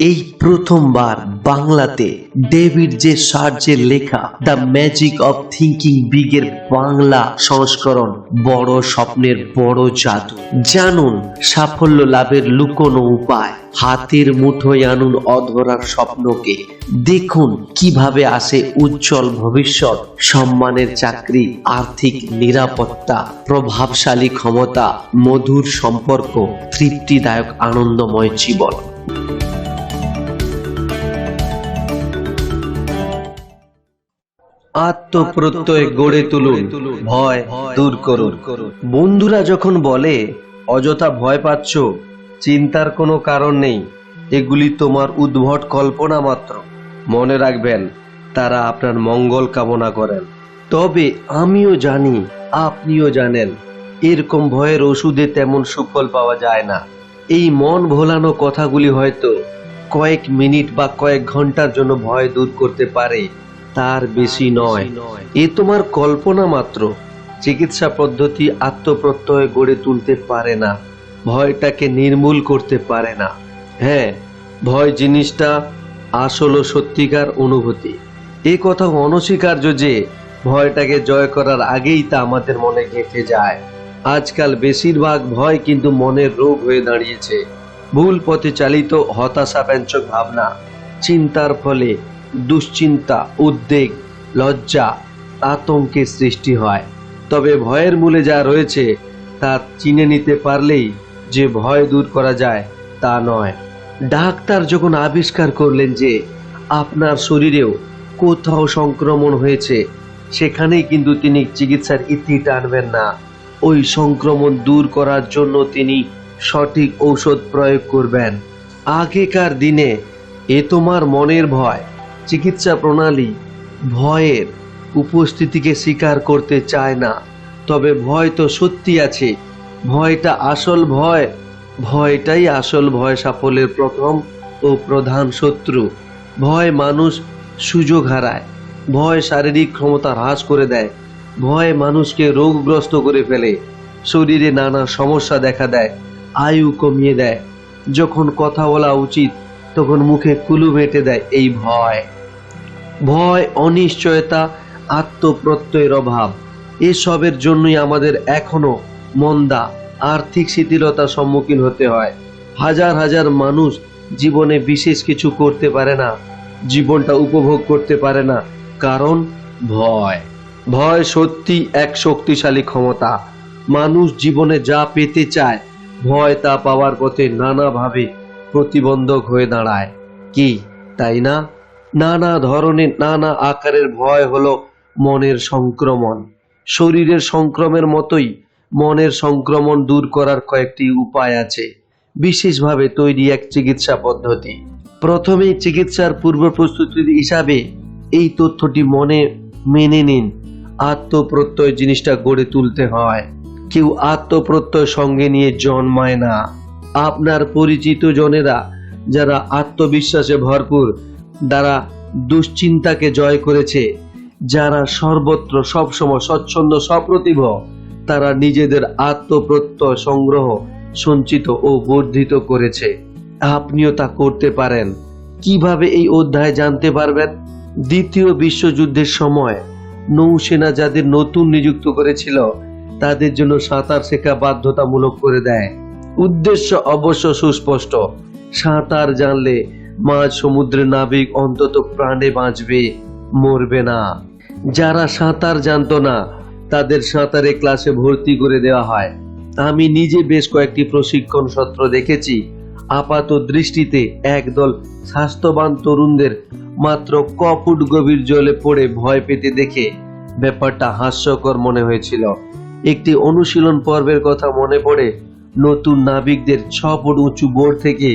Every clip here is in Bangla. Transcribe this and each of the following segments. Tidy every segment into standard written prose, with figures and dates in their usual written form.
এই প্রথমবার বাংলাতে ডেভিড জে সার্জের লেখা the magic of thinking big এর বাংলা সংস্করণ বড় স্বপ্নের বড় জাদু। জানুন সাফল্য লাভের লুকোনো উপায়, হাতের মুঠোয় আনুন অধরার স্বপ্নকে, দেখুন কিভাবে আসে উজ্জ্বল ভবিষ্যৎ, সম্মানের চাকরি, আর্থিক নিরাপত্তা, প্রভাবশালী ক্ষমতা, মধুর সম্পর্ক, তৃপ্তিদায়ক আনন্দময় জীবন। আত্মপ্রত্যয় গড়ে তুলুন, ভয় দূর করুন। বন্ধুরা যখন বলে অযথা ভয় পাচ্ছ, চিন্তার কোনো কারণ নেই, এগুলি তোমার উদ্ভট কল্পনা মাত্র। মনে রাখবেন, তারা আপনার মঙ্গল কামনা করেন। তবে আমিও জানি, আপনিও জানেন, এরকম ভয়ের ওষুধে তেমন সুফল পাওয়া যায় না। এই মন ভোলানো কথাগুলি হয়তো কয়েক মিনিট বা কয়েক ঘন্টার জন্য ভয় দূর করতে পারে, তার বেশি নয়। এ তোমার কল্পনা মাত্র। চিকিৎসা পদ্ধতি আত্মপ্রত্যয় গড়ে তুলতে পারে না, ভয়টাকে নির্মূল করতে পারে না। হ্যাঁ, ভয় জিনিসটা আসল ও সত্যিকার অনুভূতি। এই কথা অনস্বীকার্য যে ভয়টাকে জয় করার আগেই তা আমাদের মনে গেঁথে যায়। আজকাল বেশিরভাগ ভয় কিন্তু মনের রোগ হয়ে দাঁড়িয়েছে। ভুল পথে চালিত হতাশাব্যঞ্জক ভাবনা, চিন্তার ফলে দুশ্চিন্তা, উদ্বেগ, লজ্জা, আতঙ্কের সৃষ্টি হয়। তবে ভয়ের মূলে যা রয়েছে তা চিনে নিতে পারলেই যে ভয় দূর করা যায় তা নয়। ডাক্তার যখন আবিষ্কার করলেন যে আপনার শরীরেও কোথাও সংক্রমণ হয়েছে, সেখানেই কিন্তু তিনি চিকিৎসার ইতি টানবেন না। ওই সংক্রমণ দূর করার জন্য তিনি সঠিক ঔষধ প্রয়োগ করবেন। আগেকার দিনে এ তোমার মনের ভয়, চিকিৎসা প্রণালী ভয়ের উপস্থিতিকে স্বীকার করতে চায় না। তবে ভয় তো সত্যি আছে, ভয়টা আসল ভয়, ভয়টাই আসল ভয় সাফল্যের প্রথম ও প্রধান শত্রু। ভয় মানুষ সুযোগ হারায়, ভয় শারীরিক ক্ষমতা হ্রাস করে দেয়, ভয় মানুষকে রোগগ্রস্ত করে ফেলে, শরীরে নানা সমস্যা দেখা দেয়, আয়ু কমিয়ে দেয়। যখন কথা বলা উচিত তখন মুখে কুলুপ এঁটে দেয় এই ভয়। ভয়, অনিশ্চয়তা, আত্মপ্রত্যয়ের অভাব, এসবের জন্যই আমাদের এখনো মন্দা আর্থিক শিথিলতার সম্মুখীন হতে হয়। হাজার হাজার মানুষ জীবনে বিশেষ কিছু করতে পারে না, জীবনটা উপভোগ করতে পারে না, কারণ ভয়। ভয় সত্যি এক শক্তিশালী ক্ষমতা। মানুষ জীবনে যা পেতে চায়, ভয় তা পাওয়ার পথে নানাভাবে প্রতিবন্ধক হয়ে দাঁড়ায়। কি তাই না? নানা ধরনের, নানা আকারের ভয় হলো মনের সংক্রমণ। শরীরের সংক্রমণের মতোই মনের সংক্রমণ দূর করার কয়েকটি উপায় আছে, বিশেষভাবে তৈরি এক চিকিৎসা পদ্ধতি। প্রথমেই চিকিৎসার পূর্ব প্রস্তুতি হিসাবে এই তথ্যটি মনে মেনে নিন, আত্মপ্রত্যয় জিনিসটা গড়ে তুলতে হয়। কেউ আত্মপ্রত্যয় সঙ্গে নিয়ে জন্মায় না। আপনার পরিচিত জনেরা যারা আত্মবিশ্বাসে ভরপুর, যারা দুশ্চিন্তাকে জয় করেছে, যারা সর্বত্র সবসময় স্বচ্ছন্দ সপ্রতিভ, তারা নিজেদের আত্মপ্রত্যয় সংগ্রহ, সঞ্চিত ও বর্ধিত করেছে। আপনিও তা করতে পারেন। কিভাবে এই অধ্যায় জানতে পারবেন? দ্বিতীয় বিশ্বযুদ্ধের সময় নৌসেনা যাদের নতুন নিযুক্ত করেছিল, তাদের জন্য সাঁতার শেখা বাধ্যতামূলক করে দেয়। উদ্দেশ্য অবশ্য সুস্পষ্ট, সাঁতার জানলে মাঝ সমুদ্রের নাবিক অন্তত প্রাণে বাঁচবে, মরবে না। যারা সাঁতার জানতো না তাদের সাঁতারে ক্লাসে ভর্তি করে দেওয়া হয়। আমি নিজে বেশ কয়েকটি প্রশিক্ষণ সত্র দেখেছি। আপাত দৃষ্টিতে একদল স্বাস্থ্যবান তরুণদের মাত্র ক ফুট গভীর জলে পড়ে ভয় পেতে দেখে ব্যাপারটা হাস্যকর মনে হয়েছিল। একটি অনুশীলন পর্বের কথা মনে পড়ে। নতুন নাবিকদের 6 ফুট উঁচু বোর্ড থেকে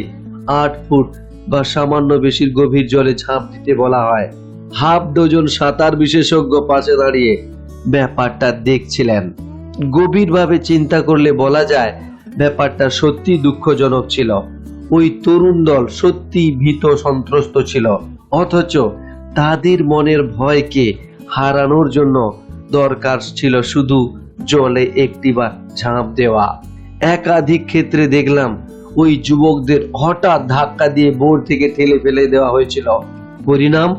8 ফুট বা সামান্য বেশি গভীর জলে ঝাঁপ দিতে বলা হয়। হাফ ডজন সাঁতার বিশেষজ্ঞ পাশে দাঁড়িয়ে ব্যাপারটা দেখছিলেন। গভীরভাবে চিন্তা করলে বলা যায় ব্যাপারটা সত্যি দুঃখজনক ছিল। ওই তরুণ দল সত্যি ভীত সন্ত্রস্ত ছিল, অথচ তাদের মনের ভয়কে হারানোর জন্য দরকার ছিল শুধু জলে একটিবার ঝাঁপ দেওয়া। একাধিক ক্ষেত্রে দেখলাম ওই যুবকদের হঠাৎ ধাক্কা দিয়ে বোর্ড থেকে ঠেলে ফেলে দেওয়া হয়েছিল। পরিণাম,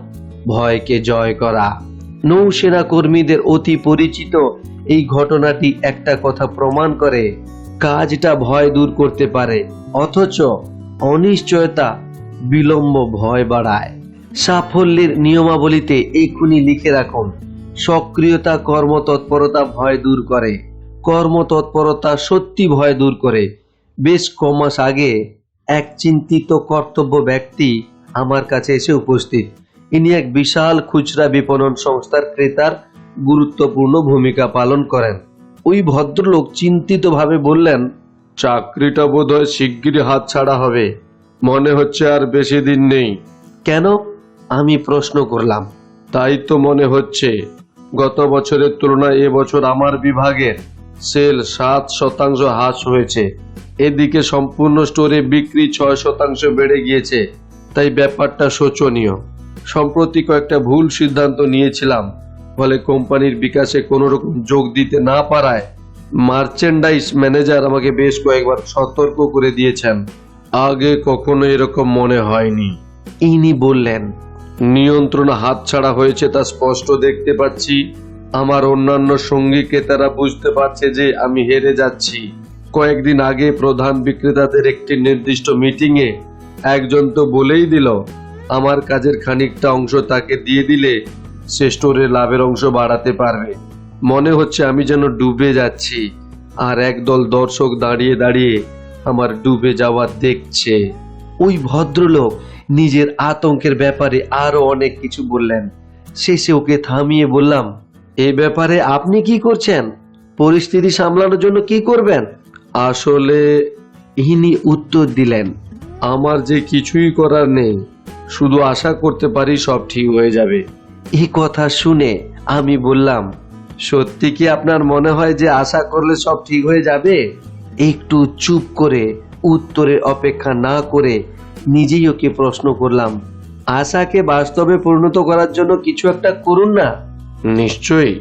ভয়কে জয় করা। নৌসেনা কর্মীদের অতি পরিচিত এই ঘটনাটি একটা কথা প্রমাণ করে, কাজটা ভয় দূর করতে পারে, অথচ অনিশ্চয়তা বিলম্ব ভয় বাড়ায়। সাফল্যের নিয়মাবলীতে এক্ষুনি লিখে রাখুন, সক্রিয়তা কর্মতৎপরতা ভয় দূর করে, কর্মতৎপরতা সত্যি ভয় দূর করে। বেশ কমাস আগে এক চিন্তিত কর্তব্য ব্যক্তি আমার কাছে এসে উপস্থিত। ইনি এক বিশাল খুচরা বিপণন সংস্থার ক্রেতার গুরুত্বপূর্ণ ভূমিকা পালন করেন। ওই ভদ্রলোক চিন্তিতভাবে বললেন, চাকরিটা বোধহয় শিগগিরই হাতছাড়া হবে, মনে হচ্ছে আর বেশি দিন নেই। কেন? আমি প্রশ্ন করলাম। তাই তো মনে হচ্ছে, গত বছরের তুলনায় এবছর আমার বিভাগের সেল 7% হ্রাস হয়েছে। এদিকে সম্পূর্ণ স্টোরে বিক্রি 6% বেড়ে গিয়েছে। তাই ব্যাপারটা শোচনীয়। সম্প্রতি কয়েকটা ভুল সিদ্ধান্ত নিয়েছিলাম, ফলে কোম্পানির বিকাশে কোনো রকম যোগ দিতে না পারায় মার্চেন্ডাইজ ম্যানেজার আমাকে বেশ কয়েকবার সতর্ক করে দিয়েছেন। আগে কখনো এরকম মনে হয়নি। ইনি বললেন, নিয়ন্ত্রণ হাতছাড়া হয়েছে তা স্পষ্ট দেখতে পাচ্ছি। আমার অন্যান্য সঙ্গী ক্রেতারা বুঝতে পারছে যে আমি হেরে যাচ্ছি। কয়েকদিন আগে প্রধান বিক্রেতাদের একটি নির্দিষ্ট মিটিংয়ে একজন তো বলেই দিল, আমার কাজের খানিকটা অংশ তাকে দিয়ে দিলে সে স্টোরে লাভের অংশ বাড়াতে পারবে। মনে হচ্ছে আমি যেন ডুবে যাচ্ছি, আর একদল দর্শক দাঁড়িয়ে দাঁড়িয়ে আমার ডুবে যাওয়া দেখছে। ওই ভদ্রলোক নিজের আতঙ্কের ব্যাপারে আরো অনেক কিছু বললেন। শেষে ওকে থামিয়ে বললাম, এ ব্যাপারে আপনি কি করছেন? পরিস্থিতি সামলানোর জন্য কি করবেন? আসলে ইনি উত্তর দিলেন, আমার যে কিছুই করার নেই, শুধু আশা করতে পারি সব ঠিক হয়ে যাবে। এই কথা শুনে আমি বললাম, সত্যি কি আপনার মনে হয় যে আশা করলে সব ঠিক হয়ে যাবে? একটু চুপ করে উত্তরের অপেক্ষা না করে নিজেই ওকে প্রশ্ন করলাম, আশাকে বাস্তবে পরিণত করার জন্য কিছু একটা করুন না। নিশ্চয়ই,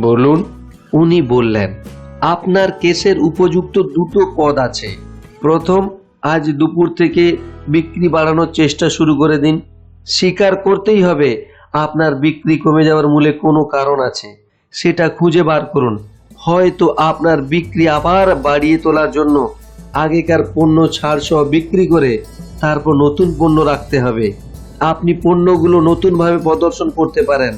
বলুন। উনি বললেন, আপনার কেসের উপযুক্ত দুটো পদ আছে। প্রথম, আজ দুপুর থেকে বিক্রি বাড়ানোর চেষ্টা শুরু করে দিন। স্বীকার করতেই হবে আপনার বিক্রি কমে যাওয়ার মূলে কোনো কারণ আছে, সেটা খুঁজে বার করুন। হয়তো আপনার বিক্রি আবার বাড়িয়ে তোলার জন্য আগেকার পণ্য ছাড় সহ বিক্রি করে তারপর নতুন পণ্য রাখতে হবে। আপনি পণ্যগুলো নতুনভাবে প্রদর্শন করতে পারেন।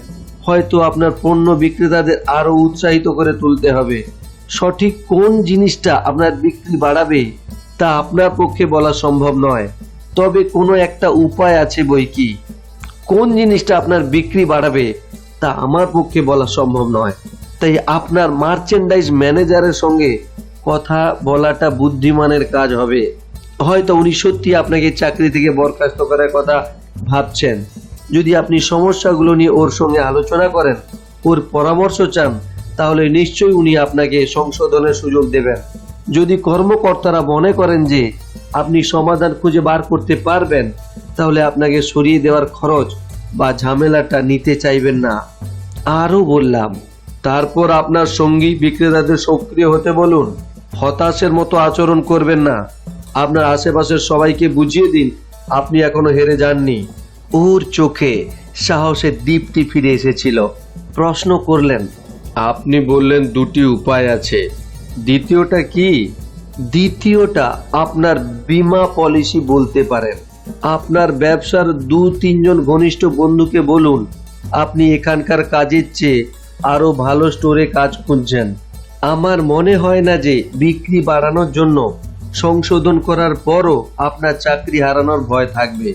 হয়তো আপনার পণ্য বিক্রেতাদের আরো উৎসাহিত করে তুলতে হবে। সঠিক কোন জিনিসটা আপনার বিক্রি বাড়াবে তা আপনার পক্ষে বলা সম্ভব নয়, তবে কোনো একটা উপায় আছে বই কি। কোন জিনিসটা আপনার বিক্রি বাড়াবে তা আমার পক্ষে বলা সম্ভব নয়। তাই আপনার মার্চেন্ডাইজ ম্যানেজারের সঙ্গে কথা বলাটা বুদ্ধিমানের কাজ হবে। হয়তো উনি সত্যি আপনাকে চাকরি থেকে বরখাস্ত করার কথা ভাবছেন। যদি আপনি সমস্যাগুলো নিয়ে ওর সঙ্গে আলোচনা করেন, ওর পরামর্শ চান, তাহলে নিশ্চয়ই উনি আপনাকে সংশোধনের সুযোগ দেবেন। যদি কর্মকর্তারা মনে করেন যে আপনি সমাধান খুঁজে বার করতে পারবেন, তাহলে আপনাকে সরিয়ে দেওয়ার খরচ বা ঝামেলাটা নিতে চাইবেন না। আরও বললাম, তারপর আপনার সঙ্গী বিক্রেতাদের সক্রিয় হতে বলুন। হতাশের মতো আচরণ করবেন না। আপনার আশেপাশের সবাইকে বুঝিয়ে দিন আপনি এখনো হেরে যাননি। ওর চোখে সাহসের দীপ্তি ফিরে এসেছিল। প্রশ্ন করলেন, আপনি বললেন দুটি উপায় আছে, দ্বিতীয়টা কি? দ্বিতীয়টা আপনার বীমা পলিসি বলতে পারেন। আপনার ব্যবসার 2-3 জন ঘনিষ্ঠ বন্ধুকে বলুন আপনি এখানকার কাজের চেয়ে আরো ভালো স্টোরে কাজ খুঁজছেন। আমার মনে হয় না যে বিক্রি বাড়ানোর জন্য সংশোধন করার পরও আপনার চাকরি হারানোর ভয় থাকবে।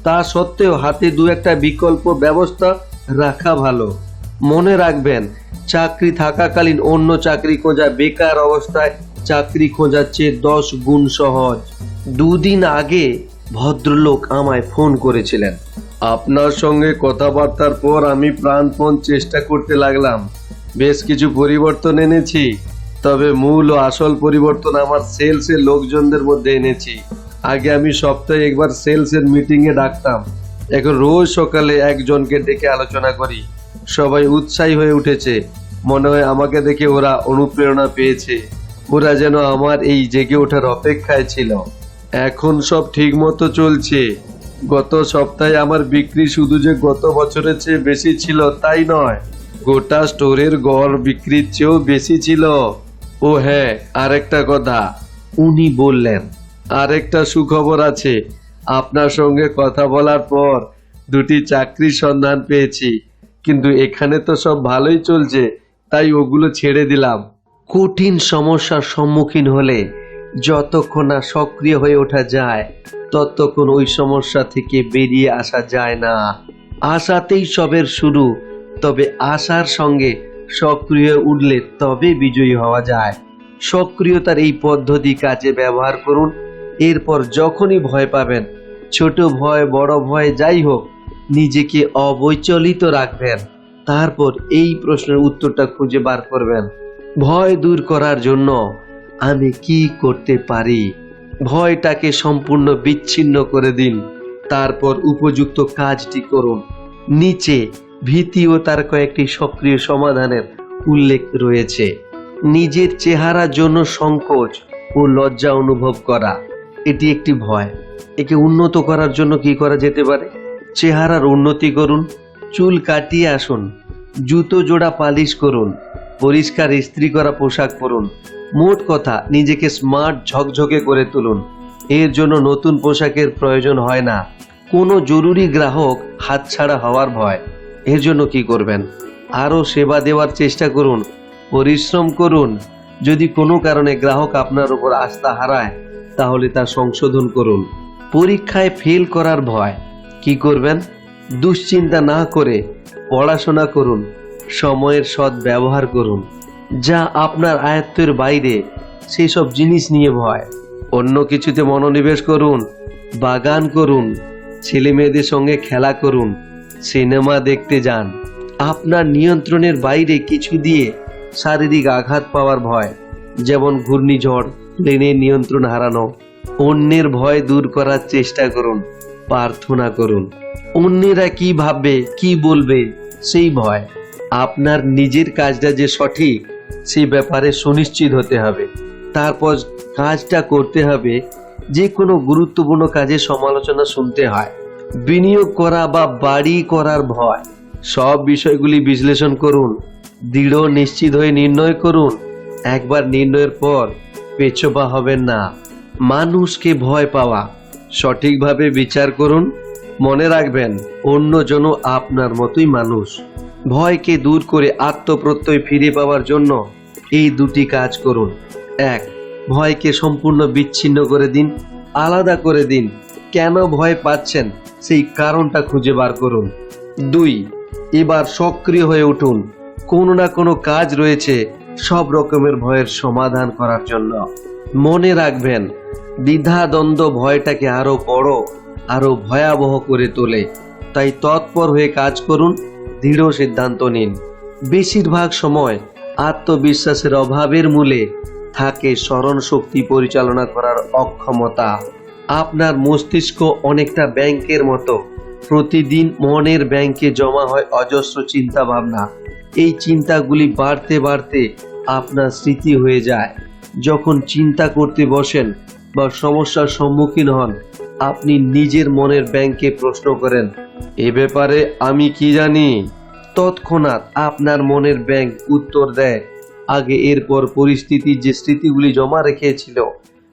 তা সত্ত্বেও হাতে 2-একটা বিকল্প ব্যবস্থা রাখা ভালো। মনে রাখবেন, চাকরি থাকাকালীন অন্য চাকরি খোঁজা বেকার অবস্থায় চাকরি খোঁজার চেয়ে 10 গুণ সহজ। 2 দিন আগে ভদ্রলোক আমায় ফোন করেছিলেন। আপনার সঙ্গে কথাবার্তার পর আমি প্রাণপণ চেষ্টা করতে লাগলাম। বেশ কিছু পরিবর্তন এনেছি, তবে মূল ও আসল পরিবর্তন আমার সেলসের লোকজনদের মধ্যে এনেছি। আগে আমি সপ্তাহে একবার সেলসের মিটিংয়ে ডাকতাম, এখন রোজ সকালে একজনকে ডেকে আলোচনা করি। সবাই উৎসাহী হয়ে উঠেছে। মনে হয় আমাকে দেখে ওরা অনুপ্রেরণা পেয়েছে। ওরা যেন আমার এই জেগে ওঠার অপেক্ষায় ছিল। এখন সব ঠিক মতো চলছে। গত সপ্তাহে আমার বিক্রি শুধু যে গত বছরের চেয়ে বেশি ছিল তাই নয়, গোটা স্টোরের গড় বিক্রির চেয়েও বেশি ছিল। ও হ্যাঁ, আরেকটা কথা, উনি বললেন, আরেকটা সুখবর আছে। আপনার সঙ্গে কথা বলার পর দুটি চাকরির সন্ধান পেয়েছি, কিন্তু এখানে তো সব ভালোই চলছে, তাই ওগুলো ছেড়ে দিলাম। কঠিন সমস্যার সম্মুখীন হলে যতক্ষণ না সক্রিয় হয়ে ওঠা যায় ততক্ষণ ওই সমস্যা থেকে বেরিয়ে আসা যায় না। আশাতেই সবের শুরু, তবে আশার সঙ্গে সক্রিয় উঠলে তবে বিজয়ী হওয়া যায়। সক্রিয়তার এই পদ্ধতি কাজে ব্যবহার করুন। এরপর যখনই ভয় পাবেন, ছোট ভয় বড় ভয় যাই হোক, নিজেকে অবিচলিত রাখবেন। তারপর এই প্রশ্নের উত্তরটা খুঁজে বার করবেন, ভয় দূর করার জন্য আমি কি করতে পারি। ভয়টাকে সম্পূর্ণ বিচ্ছিন্ন করে দিন, তারপর উপযুক্ত কাজটি করুন। নিচে ভীতি ও তার কয়েকটি সক্রিয় সমাধানের উল্লেখ রয়েছে। নিজের চেহারার জন্য সংকোচ ও লজ্জা অনুভব করা, এটি একটি ভয়। একে উন্নত করার জন্য কি করা যেতে পারে? চেহারার উন্নতি করুন, চুল কাটিয়ে আসুন, জুতো জোড়া পালিশ করুন, পরিষ্কার ইস্ত্রি করা পোশাক পরুন। মোট কথা, নিজেকে স্মার্ট ঝকঝকে করে তুলুন। এর জন্য নতুন পোশাকের প্রয়োজন হয় না। কোনো জরুরি গ্রাহক হাতছাড়া হওয়ার ভয়, এর জন্য কি করবেন? আরও সেবা দেওয়ার চেষ্টা করুন, পরিশ্রম করুন। যদি কোনো কারণে গ্রাহক আপনার উপর আস্থা হারায়, তাহলে তা সংশোধন করুন। পরীক্ষায় ফেল করার ভয়, কি করবেন? দুশ্চিন্তা না করে পড়াশোনা করুন, সময়ের সৎ ব্যবহার করুন। যা আপনার আয়ত্তের বাইরে সেই সব জিনিস নিয়ে ভয়, অন্য কিছুতে মনোনিবেশ করুন, বাগান করুন, ছেলে মেয়েদের সঙ্গে খেলা করুন, সিনেমা দেখতে যান। আপনার নিয়ন্ত্রণের বাইরে কিছু দিয়ে শারীরিক আঘাত পাওয়ার ভয়, যেমন ঘূর্ণিঝড়, প্লেনের নিয়ন্ত্রণ হারানো। অন্যের ভয় দূর করার চেষ্টা করুন, প্রার্থনা করুন। অন্যেরা কি ভাববে, কি বলবে, সেই ভয়। আপনার নিজের কাজটা যে সঠিক সেই ব্যাপারে সুনিশ্চিত হতে হবে, তারপর কাজটা করতে হবে। যে কোনো গুরুত্বপূর্ণ কাজে সমালোচনা শুনতে হয়। বিনিয়োগ করা বা বাড়ি করার ভয়, সব বিষয়গুলি বিশ্লেষণ করুন, দৃঢ় নিশ্চিত হয়ে নির্ণয় করুন। একবার নির্ণয়ের পর পেছপা হবেন না। মানুষকে ভয় পাওয়া, সঠিকভাবে বিচার করুন। মনে রাখবেন, অন্যজনও আপনার মতোই মানুষ। ভয়কে দূর করে আত্মপ্রত্যয় ফিরে পাওয়ার জন্য এই দুটি কাজ করুন। 1. ভয়কে সম্পূর্ণ বিচ্ছিন্ন করে দিন, আলাদা করে দিন। কেন ভয় পাচ্ছেন সেই কারণটা খুঁজে বার করুন। 2. এবার সক্রিয় হয়ে উঠুন। কোনো না কোনো কাজ রয়েছে সব রকমের ভয়ের সমাধান করার জন্য। মনে রাখবেন, দ্বিধাদ্বন্দ্ব ভয়টাকে আরো বড়, আরো ভয়াবহ করে তোলে। তাই তৎপর হয়ে কাজ করুন, দৃঢ় সিদ্ধান্ত নিন। বেশিরভাগ সময় আত্মবিশ্বাসের অভাবের মূলে থাকে স্মরণ শক্তি পরিচালনা করার অক্ষমতা। আপনার মস্তিষ্ক অনেকটা ব্যাংকের মতো, প্রতিদিন মনের ব্যাংকে জমা হয় অজস্র চিন্তা ভাবনা। এই চিন্তাগুলি বাড়তে বাড়তে আপনার স্মৃতি হয়ে যায়। যখন চিন্তা করতে বসেন বা সমস্যার সম্মুখীন হন, আপনি নিজের মনের ব্যাংকে প্রশ্ন করেন, এ ব্যাপারে আমি কি জানি? তৎক্ষণাৎ আপনার মনের ব্যাংক উত্তর দেয় আগে। এরপর পরিস্থিতির যে স্মৃতিগুলি জমা রেখেছিল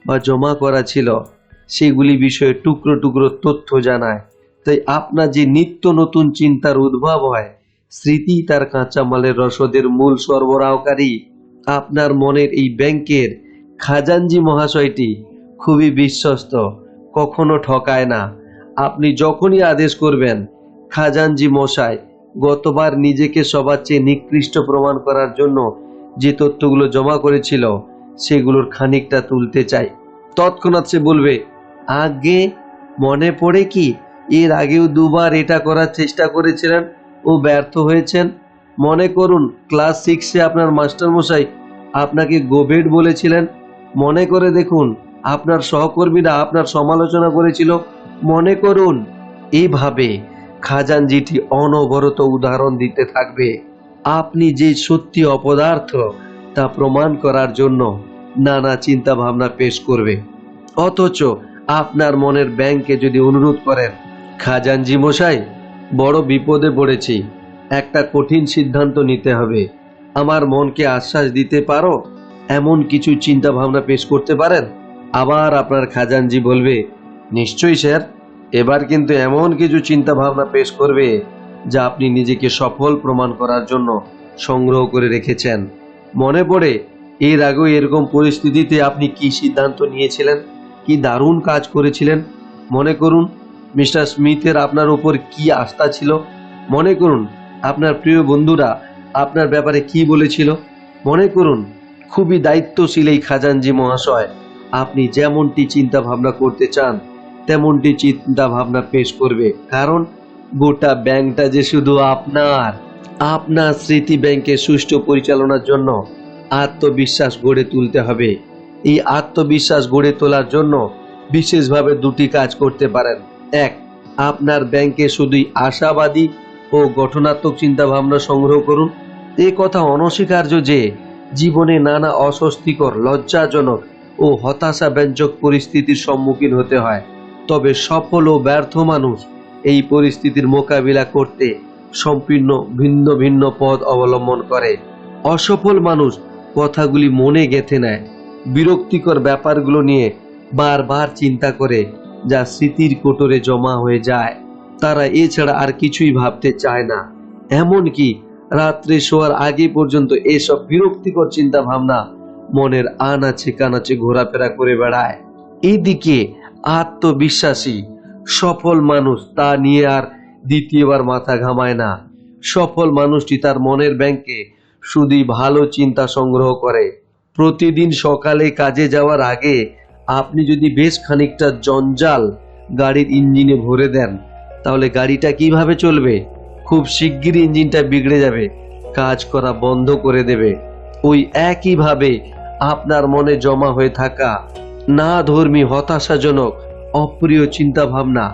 বা জমা করা ছিল, সেগুলি বিষয়ে টুকরো টুকরো তথ্য জানায়। তাই আপনার যে নিত্য নতুন চিন্তার উদ্ভব হয়, স্মৃতি তার কাঁচামালের রসদের মূল সরবরাহকারী। আপনার মনের এই ব্যাংকের খাজানজি মহাশয়টি খুবই বিশ্বস্ত, কখনো ঠকায় না। আপনি যখনই আদেশ করবেন, খাজানজি মশাই গতবার নিজেকে সবার চেয়ে নিকৃষ্ট প্রমাণ করার জন্য যে তথ্যগুলো জমা করেছিল সেগুলোর খানিকটা তুলতে চাই, তৎক্ষণাৎ সে বলবে, আগে মনে পড়ে কি এর আগেও দুবার এটা করার চেষ্টা করেছিলেন ও ব্যর্থ হয়েছেন? মনে করুন ক্লাস 6-এ আপনার মাস্টারমশাই আপনাকে গোবেট বলেছিলেন। মনে করে দেখুন আপনার সহকর্মীরা আপনার সমালোচনা করেছিল। মনে করুন। এইভাবে খাজানজিটি অনবরত উদাহরণ দিতে থাকবে। আপনি যে সত্যি অপদার্থ তা প্রমাণ করার জন্য নানা চিন্তা ভাবনা পেশ করবে, অথচ আপনার মনের ব্যাংকে যদি অনুরোধ করেন, খাজানজি মশাই, বড় বিপদে পড়েছি, একটা কঠিন সিদ্ধান্ত নিতে হবে, আমার মনকে আশ্বাস দিতে পারো, এমন কিছু চিন্তা ভাবনা পেশ করতে পারেন? আবার আপনার খাজানজি বলবে, নিশ্চয়ই স্যার, এবার কিন্তু এমন কিছু চিন্তা ভাবনা পেশ করবে যা আপনি নিজেকে সফল প্রমাণ করার জন্য সংগ্রহ করে রেখেছেন। মনে পড়ে এর আগেও এরকম পরিস্থিতিতে আপনি কি সিদ্ধান্ত নিয়েছিলেন, কি দারুণ কাজ করেছিলেন। মনে করুন মিস্টার স্মিথের আপনার উপর কি আস্থা ছিল। মনে করুন আপনার প্রিয় বন্ধুরা আপনার ব্যাপারে কি বলেছিল। মনে করুন খুবই দায়িত্বশীল এই খাজানজি মহাশয় আপনি যেমনটি চিন্তা ভাবনা করতে চান তেমনটি চিন্তা ভাবনা পেশ করবে, কারণ গোটা ব্যাংকটা যে শুধু আপনার স্মৃতি ব্যাংকের সুষ্ঠু পরিচালনার জন্য আত্মবিশ্বাস গড়ে তুলতে হবে। এই আত্মবিশ্বাস গড়ে তোলার জন্য বিশেষভাবে দুটি কাজ করতে পারেন। এক, আপনার ব্যাংকে শুধুই আশাবাদী ও গঠনাত্মক চিন্তা ভাবনা সংগ্রহ করুন। এ কথা অনস্বীকার্য যে জীবনে নানা অস্বস্তিকর, লজ্জাজনক ও হতাশাব্যঞ্জক পরিস্থিতির সম্মুখীন হতে হয়, তবে সফল ও ব্যর্থ মানুষ এই পরিস্থিতির মোকাবিলা করতে সম্পূর্ণ ভিন্ন ভিন্ন পথ অবলম্বন করে। অসফল মানুষ কথাগুলি মনে গেঁথে নেয়, বিরক্তিকর ব্যাপারগুলো নিয়ে বারবার চিন্তা করে, যা স্মৃতির কোটরে জমা হয়ে যায়। তারা এছাড়া আর কিছুই ভাবতে চায় না, এমনকি রাত্রে শোয়ার আগে পর্যন্ত এসব বিরক্তিকর চিন্তা ভাবনা মনের আনাচে কানাচে ঘোরাফেরা করে বেড়ায়। এদিকে আত্মবিশ্বাসী সফল মানুষ তা নিয়ে আর দ্বিতীয়বার মাথা ঘামায় না। সফল মানুষটি তার মনের ব্যাংকে শুধুই ভালো চিন্তা সংগ্রহ করে। প্রতিদিন সকালে কাজে যাওয়ার আগে আপনি যদি বেশ খানিকটা জঞ্জাল গাড়ির ইঞ্জিনে ভরে দেন, তাহলে গাড়িটা কিভাবে চলবে? খুব শিগগিরই ইঞ্জিনটা বিগড়ে যাবে, কাজ করা বন্ধ করে দেবে। ওই একইভাবে আপনার মনে জমা হয়ে থাকা না ধর্মী, হতাশাজনক, অপ্রিয় চিন্তা ভাবনা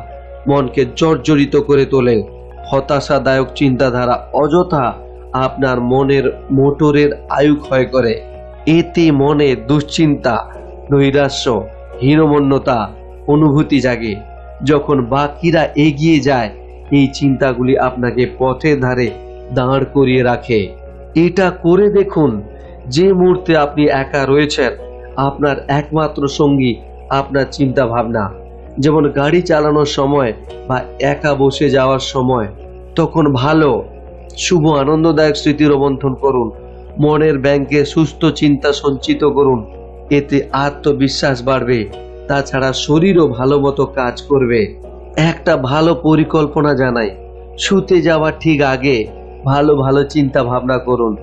মনকে জর্জরিত করে তোলে। হতাশাদায়ক চিন্তাধারা অযথা আপনার মনের মোটরের আয়ু ক্ষয় করে। এতে মনে দুশ্চিন্তা, নৈরাশ্য, হীনমন্যতা অনুভূতি জাগে। যখন বাকিরা এগিয়ে যায়, এই চিন্তাগুলি আপনাকে পথের ধারে দাঁড় করিয়ে রাখে। এটা করে দেখুন, যে মুহূর্তে আপনি একা রয়েছেন, আপনার একমাত্র সঙ্গী আপনার চিন্তা ভাবনা। যেমন গাড়ি চালানোর সময় বা একা বসে যাওয়ার সময়, তখন ভালো, শুভ, আনন্দদায়ক স্মৃতি রোমন্থন করুন। মনের ব্যাংকে সুস্থ চিন্তা সঞ্চিত করুন, এতে আত্মবিশ্বাস বাড়বে। তাছাড়া শরীরও ভালো মতো কাজ করবে। একটা ভালো পরিকল্পনা জানাই, শুতে যাওয়ার ঠিক আগে ভালো ভালো চিন্তা ভাবনা করুন।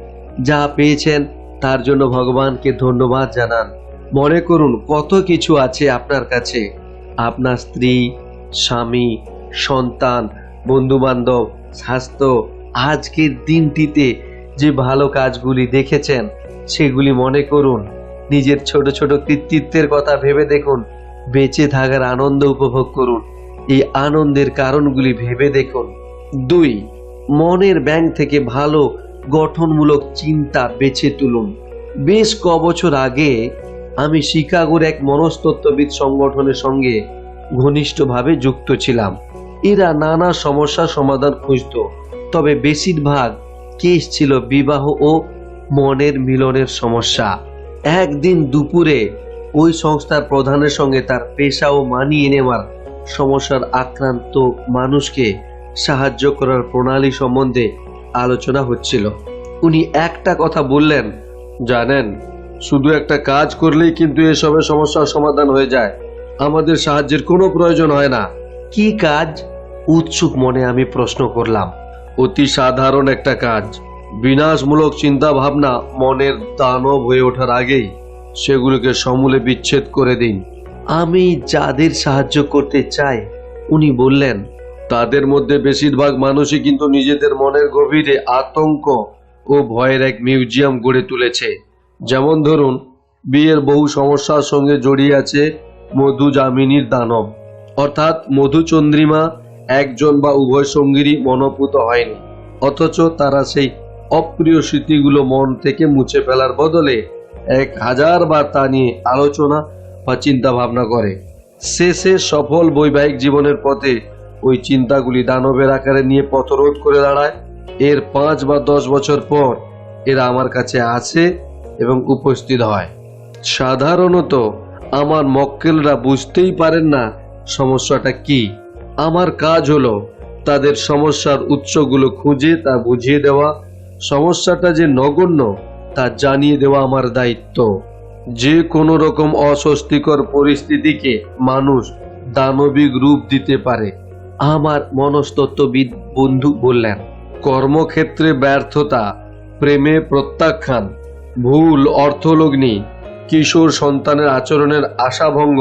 যা পেয়েছেন তার জন্য ভগবানকে ধন্যবাদ জানান। মনে করুন কত কিছু আছে আপনার কাছে, আপনার স্ত্রী, স্বামী, সন্তান, বন্ধু বান্ধব, স্বাস্থ্য। আজকের দিনটিতে যে ভালো কাজগুলি দেখেছেন সেগুলি মনে করুন। নিজের ছোট ছোট কৃতিত্বের কথা ভেবে দেখুন। বেঁচে থাকার আনন্দ উপভোগ করুন। এই আনন্দের কারণগুলি ভেবে দেখুন। 2, মনের ব্যাংক থেকে ভালো গঠনমূলক চিন্তা বেছে তুলুন। বেশ কবছর আগে আমি শিকাগোর এক মনস্তত্ত্ববিদ সংগঠনের সঙ্গে ঘনিষ্ঠভাবে যুক্ত ছিলাম। এরা নানা সমস্যার সমাধান খুঁজত, তবে বেশিরভাগ কেস ছিল বিবাহ ও মনের মিলনের সমস্যা। একদিন দুপুরে ওই সংস্থার প্রধানের সঙ্গে তার পেশা ও মানিয়ে নেওয়ার সমস্যার আক্রান্ত মানুষকে সাহায্য করার প্রণালী সম্বন্ধে আলোচনা হচ্ছিল। উনি একটা কথা বললেন, জানেন, শুধু একটা কাজ করলেই কিন্তু এসবের সমস্যার সমাধান হয়ে যায়। আমাদের সাহায্যের কোনো প্রয়োজন হয় না। কি কাজ? উৎসুক মনে আমি প্রশ্ন করলাম। অতি সাধারণ একটা কাজ। বিনাশমূলক চিন্তা ভাবনা মনের দানব হয়ে ওঠার আগেই সেগুলোকে সমূলে বিচ্ছেদ করে দিন। আমি যাদের সাহায্য করতে চাই, উনি বললেন, তাদের মধ্যে বেশিরভাগ মানুষই কিন্তু নিজেদের মনের গভীরে আতঙ্ক ও ভয়ের এক মিউজিয়াম গড়ে তুলেছে। যেমন ধরুন, বিয়ের বহু সমস্যার সঙ্গে জড়িয়ে আছে মধুযামিনীর দানব, অর্থাৎ মধুচন্দ্রিমা একজন বা উভয় সঙ্গীরই মনোপুত হয়নি, অথচ তারা সেই অপ্রিয় স্মৃতিগুলো মন থেকে মুছে ফেলার বদলে 1000 বার তা নিয়ে আলোচনা বা চিন্তা ভাবনা করে। শেষে সফল বৈবাহিক জীবনের পথে ওই চিন্তাগুলি দানবের আকারে নিয়ে পথরোধ করে দাঁড়ায়। এর 5 বা 10 বছর পর এরা আমার কাছে আসে এবং উপস্থিত হয়। সাধারণত আমার মক্কেলরা বুঝতেই পারেন না সমস্যাটা কি। আমার কাজ হলো তাদের সমস্যার উৎসগুলো খুঁজে তা বুঝিয়ে দেওয়া, সমস্যাটা যে নগণ্য তা জানিয়ে দেওয়া আমার দায়িত্ব। যে কোনো রকম অস্বস্তিকর পরিস্থিতিকে মানুষ দানবিক রূপ দিতে পারে, আমার মনস্তত্ত্ববিদ বন্ধু বললেন। কর্মক্ষেত্রে ব্যর্থতা, প্রেমে প্রত্যাখ্যান, ভুল অর্থলগ্নি, কিশোর সন্তানের আচরণের আশাভঙ্গ,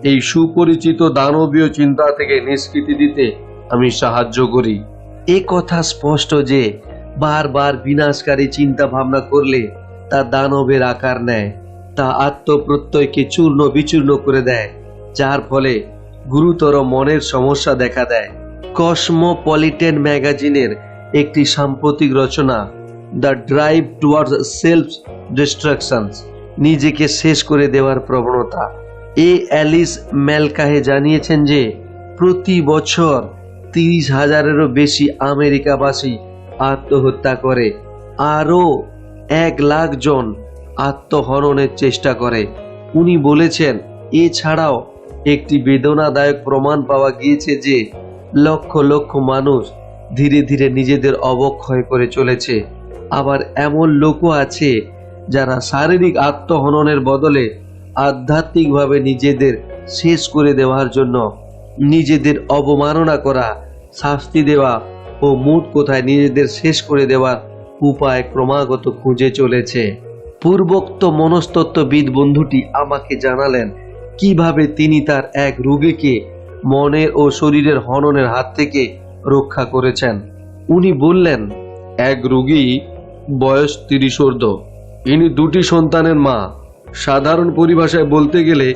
এই সুপরিচিত দানবীয় চিন্তা থেকে নিষ্কৃতি দিতে আমি সাহায্য করি। এ কথা স্পষ্ট যে বারবার বিনাশকারী চিন্তা ভাবনা করলে তা দানবের আকার নেয়, তা আত্মপ্রত্যয়কে চূর্ণ বিচূর্ণ করে দেয়, যার ফলে গুরুতর মনের সমস্যা দেখা দেয়। কসমোপলিটন ম্যাগাজিনের একটি সাম্প্রতিক রচনা, the drive towards self destruction, নিজেকে শেষ করে দেওয়ার প্রবণতা, অ্যালিস ম্যালকাহে জানিয়েছেন যে প্রতি বছর 30,000-এরও বেশি আমেরিকাবাসী আত্মহত্যা করে, আরও 1 লাখ জন আত্মহননের চেষ্টা করে। উনি বলেছেন, এছাড়াও একটি বেদনাদায়ক প্রমাণ পাওয়া গিয়েছে যে লক্ষ লক্ষ মানুষ ধীরে ধীরে নিজেদের অবক্ষয় করে চলেছে। আবার এমন লোকও আছে যারা শারীরিক আত্মহননের বদলে আধ্যাত্মিকভাবে নিজেদের শেষ করে দেওয়ার জন্য নিজেদের অবমাননা করা, শাস্তি দেওয়া ও মোট কোথায় নিজেদের শেষ করে দেওয়ার উপায় ক্রমাগত খুঁজে চলেছে। পূর্বোক্ত মনস্তত্ত্ববিদ বন্ধুটি আমাকে জানালেন কিভাবে তিনি তার এক রোগীকে মনের ও শরীরের হননের হাত থেকে রক্ষা করেছেন। উনি বললেন, এক রোগী, বয়স 30 ইনি 2টি সন্তানের মা। সাধারণ পরিভাষায় বলতে গেলে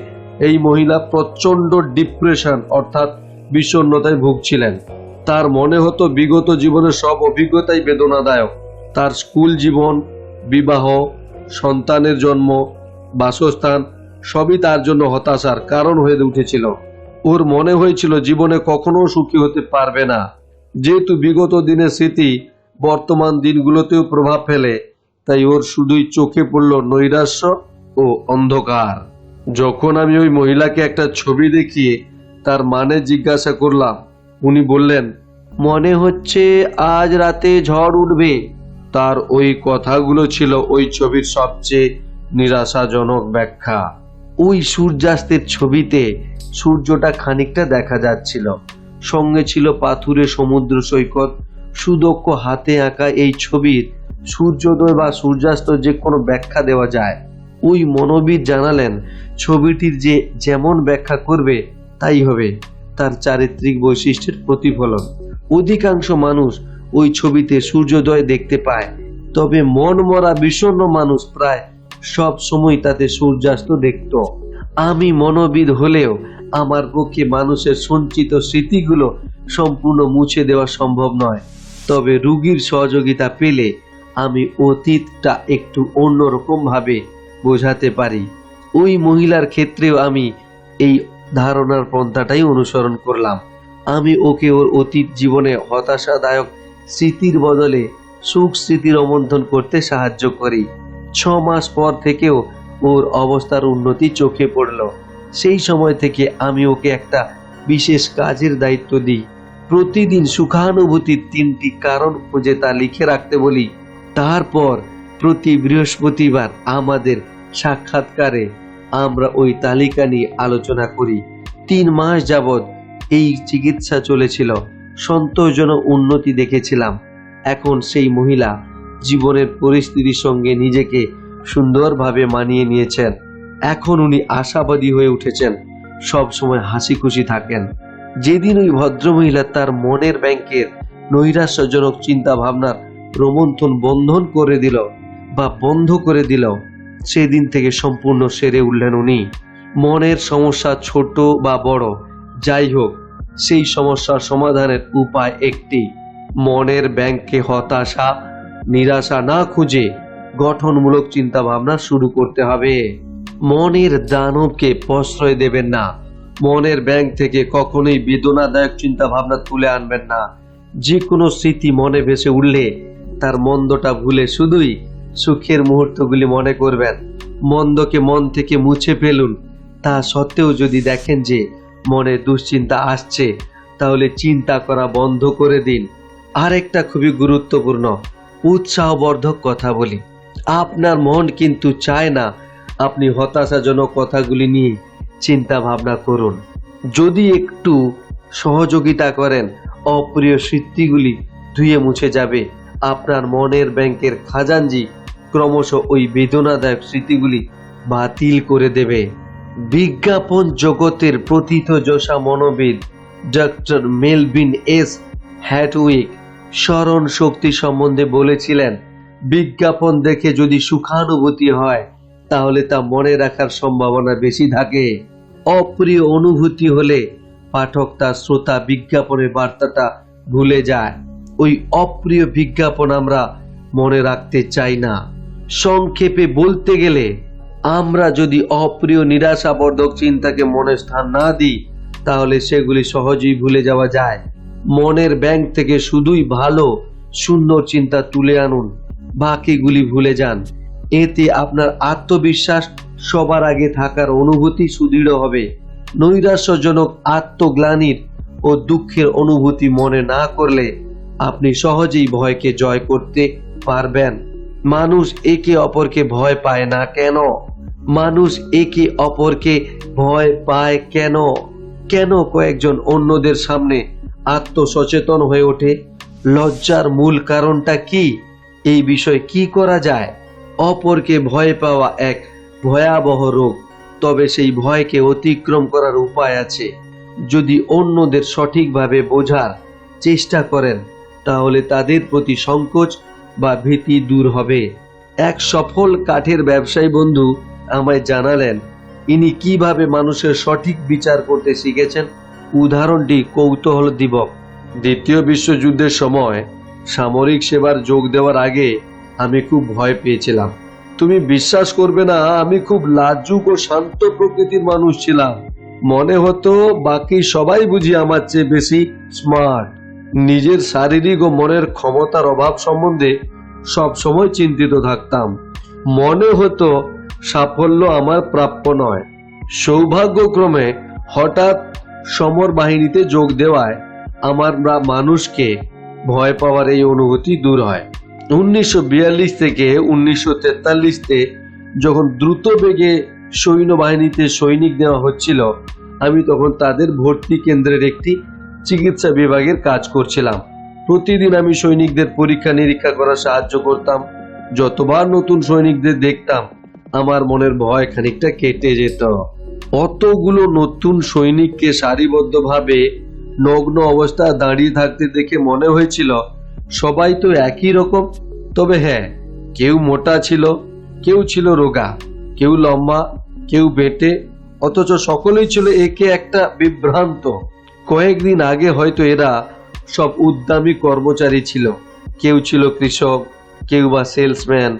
এই মহিলা প্রচন্ড ডিপ্রেশন অর্থাৎ বিষণ্ণতায় ভুগছিলেন। তার মনে হতো বিগত জীবনের সব অভিজ্ঞতাই বেদনাদায়ক। তার স্কুল জীবন, বিবাহ, সন্তানের জন্ম, বাসস্থান সবই তার জন্য হতাশার কারণ হয়ে উঠেছিল। ওর মনে হয়েছিল জীবনে কখনো সুখী হতে পারবে না। যেহেতু বিগত দিনের স্মৃতি বর্তমান দিনগুলোতেও প্রভাব ফেলে, তাই ওর শুধুই চোখে পড়ল নৈরাশ্য ও অন্ধকার। যখন আমি ওই মহিলাকে একটা ছবি দেখিয়ে তার মানে জিজ্ঞাসা করলাম, উনি বললেন, মনে হচ্ছে আজ রাতে ঝড় উঠবে। তার ওই কথাগুলো ছিল ওই ছবির সবচেয়ে নিরাশাজনক ব্যাখ্যা। ওই সূর্যাস্তের ছবিতে সূর্যটা খানিকটা দেখা যাচ্ছিল, সঙ্গে ছিল পাথুরে সমুদ্র সৈকত। সুদক্ষ হাতে আঁকা এই ছবির সূর্যোদয় বা সূর্যাস্ত যে কোনো ব্যাখ্যা দেওয়া যায়। ওই মনোবিদ জানালেন, ছবিটির যে যেমন ব্যাখ্যা করবে তাই হবে তার চারিত্রিক বৈশিষ্ট্যের প্রতিফলন। অধিকাংশ মানুষ ওই ছবিতে সূর্যোদয় দেখতে পায়, তবে মন মরা বিষণ্ণ মানুষ প্রায় সব সময় তাতে সূর্যাস্ত দেখত। আমি মনোবিদ হলেও আমার পক্ষে মানুষের সঞ্চিত স্মৃতিগুলো সম্পূর্ণ মুছে দেওয়া সম্ভব নয়। তবে রোগীর সহযোগিতা পেলে আমি অতীতটা একটু অন্যরকম ভাবে বোঝাতে পারি। ওই মহিলার ক্ষেত্রেও আমি এই ধারণার পন্থাটাই অনুসরণ করলাম। আমি ওকে ওর অতীত জীবনে হতাশাদায়ক স্মৃতির বদলে সুখ স্মৃতি রোমন্থন করতে সাহায্য করি। 6 মাস পর থেকেও ওর অবস্থার উন্নতি চোখে পড়ল। সেই সময় থেকে আমি ওকে একটা বিশেষ কাজের দায়িত্ব দিই। প্রতিদিন সুখানুভূতির 3টি কারণ খুঁজে তা লিখে রাখতে বলি। তারপর প্রতি বৃহস্পতিবার আমাদের সাক্ষাৎকারে আমরা ওই তালিকা নিয়ে আলোচনা করি। 3 মাস যাবৎ এই চিকিৎসা চলেছিল। সন্তোষজনক উন্নতি দেখেছিলাম। এখন সেই মহিলা জীবনের পরিস্থিতির সঙ্গে নিজেকে সুন্দরভাবে মানিয়ে নিয়েছেন। এখন উনি আশাবাদী হয়ে উঠেছেন, সব সময় হাসি খুশি থাকেন। যেদিন ওই ভদ্রমহিলা তার মনের ব্যাংকের নৈরাশ্যজনক চিন্তা ভাবনার রোমন্থন বন্ধ করে দিল, সেদিন থেকে সম্পূর্ণ সেরে উঠলেন উনি। মনের সমস্যা ছোট বা বড় যাই হোক, সেই সমস্যার সমাধানের উপায় একটি, মনের ব্যাংকে হতাশা নিরাশা না খুঁজে গঠনমূলক চিন্তা ভাবনা শুরু করতে হবে। মনের দানবকে প্রশ্রয় দেবেন না, মনের ব্যাংক থেকে কখনোই বেদনাদায়ক চিন্তা ভাবনা তুলে আনবেন না। যে কোনো স্মৃতি মনে ভেসে উঠলে তার মন্দটা ভুলে শুধুই সুখের মুহূর্তগুলি মনে করবেন। মন্দকে মন থেকে মুছে ফেলুন। তা সত্ত্বেও যদি দেখেন যে মনে দুশ্চিন্তা আসছে, তাহলে চিন্তা করা বন্ধ করে দিন। আরেকটা খুবই গুরুত্বপূর্ণ উৎসাহবর্ধক কথা বলি। আপনার মন কিন্তু চায় না আপনি হতাশাজনক কথাগুলি নিয়ে চিন্তা ভাবনা করুন। যদি একটু সহযোগিতা করেন, অপ্রিয় স্মৃতিগুলি ধুয়ে মুছে যাবে। আপনার মনের ব্যাংকের খাজাঞ্জি ক্রমশ ওই বেদনাদায়ক স্মৃতিগুলি বাতিল করে দেবে। বিজ্ঞাপন জগতের প্রথিতযশা মনোবিদ ডক্টর মেলভিন এস হ্যাটউইক স্মরণ শক্তি সম্বন্ধে বলেছিলেন, বিজ্ঞাপন দেখে যদি সুখানুভূতি হয় তাহলে তা মনে রাখার সম্ভাবনা বেশি থাকে। অপ্রিয় অনুভূতি হলে পাঠক তার শ্রোতা বিজ্ঞাপনের বার্তাটা ভুলে যায়। ওই অপ্রিয় বিজ্ঞাপন আমরা মনে রাখতে চাই না। সংক্ষেপে বলতে গেলে, আমরা যদি অপ্রিয় নিরাশাবর্ধক চিন্তাকে মনে স্থান না দিই তাহলে সেগুলি সহজেই ভুলে যাওয়া যায়। মনের ব্যাংক থেকে শুধুই ভালো সুন্দর চিন্তা তুলে আনুন, বাকিগুলি ভুলে যান। এতে আপনার আত্মবিশ্বাস সবার আগে থাকার অনুভূতি সুদৃঢ় হবে। নৈরাশ্যজনক আত্মগ্লানির ও দুঃখের অনুভূতি মনে না করলে আপনি সহজেই ভয়কে জয় করতে পারবেন। মানুষ একে অপরকে ভয় পায় না কেন? মানুষ একে অপরকে ভয় পায় কেন? কেন কয়েকজন অন্যদের সামনে আত্মসচেতন হয়ে ওঠে? লজ্জার মূল কারণটা কি? এই বিষয়ে কি করা যায়? অপরকে ভয় পাওয়া এক ভয়াবহ রোগ, তবে সেই ভয়কে অতিক্রম করার উপায় আছে। যদি অন্যদের সঠিকভাবে বোঝার চেষ্টা করেন তাহলে তাদের প্রতি সংকোচ বা ভীতি দূর হবে। এক সফল কাঠের ব্যবসায়ী বন্ধু আমায় জানালেন ইনি কিভাবে মানুষের সঠিক বিচার করতে শিখেছেন। উদাহরণটি কৌতূহলোদ্দীপক। দ্বিতীয় বিশ্বযুদ্ধের সময় সামরিক সেবার যোগ দেওয়ার আগে আমি খুব ভয় পেয়েছিলাম। তুমি বিশ্বাস করবে না, আমি খুব লাজুক ও শান্ত প্রকৃতির মানুষ ছিলাম। মনে হতো বাকি সবাই বুঝি আমার চেয়ে বেশি স্মার্ট। নিজের শারীরিক ও মনের ক্ষমতার অভাব সম্বন্ধে সব সময় চিন্তিত থাকতাম। মনে হতো সাফল্য আমার প্রাপ্য নয়। সৌভাগ্যক্রমে হঠাৎ সমর বাহিনীতে যোগ দেওয়ায় আমার মানুষকে ভয় পাওয়ার এই অনুভূতি দূর হয়। 1942 থেকে 1943-তে যখন দ্রুত বেগে সৈন্যবাহিনীতে সৈনিক নেওয়া হচ্ছিল, আমি তখন তাদের ভর্তি কেন্দ্রের একটি চিকিৎসা বিভাগের কাজ করছিলাম। প্রতিদিন আমি সৈনিকদের পরীক্ষা নিরীক্ষা করার সাহায্য করতাম। যতবার নতুন সৈনিকদের দেখতাম আমার মনের ভয় খানিকটা কেটে যেত। অতগুলো নতুন সৈনিককে সারিবদ্ধভাবে নগ্ন অবস্থায় দাঁড়িয়ে থাকতে দেখে মনে হয়েছিল সবাই তো একই রকম। তবে হ্যাঁ, কেউ মোটা ছিল, কেউ ছিল রোগা, কেউ লম্বা, কেউ বেঁটে, অথচ সকলেই ছিল একে একটা বিভ্রান্ত। কয়েকদিন আগে হয়তো এরা সব উদ্যমী কর্মচারী ছিল, কেউ ছিল কৃষক, কেউ বা সেলসম্যান,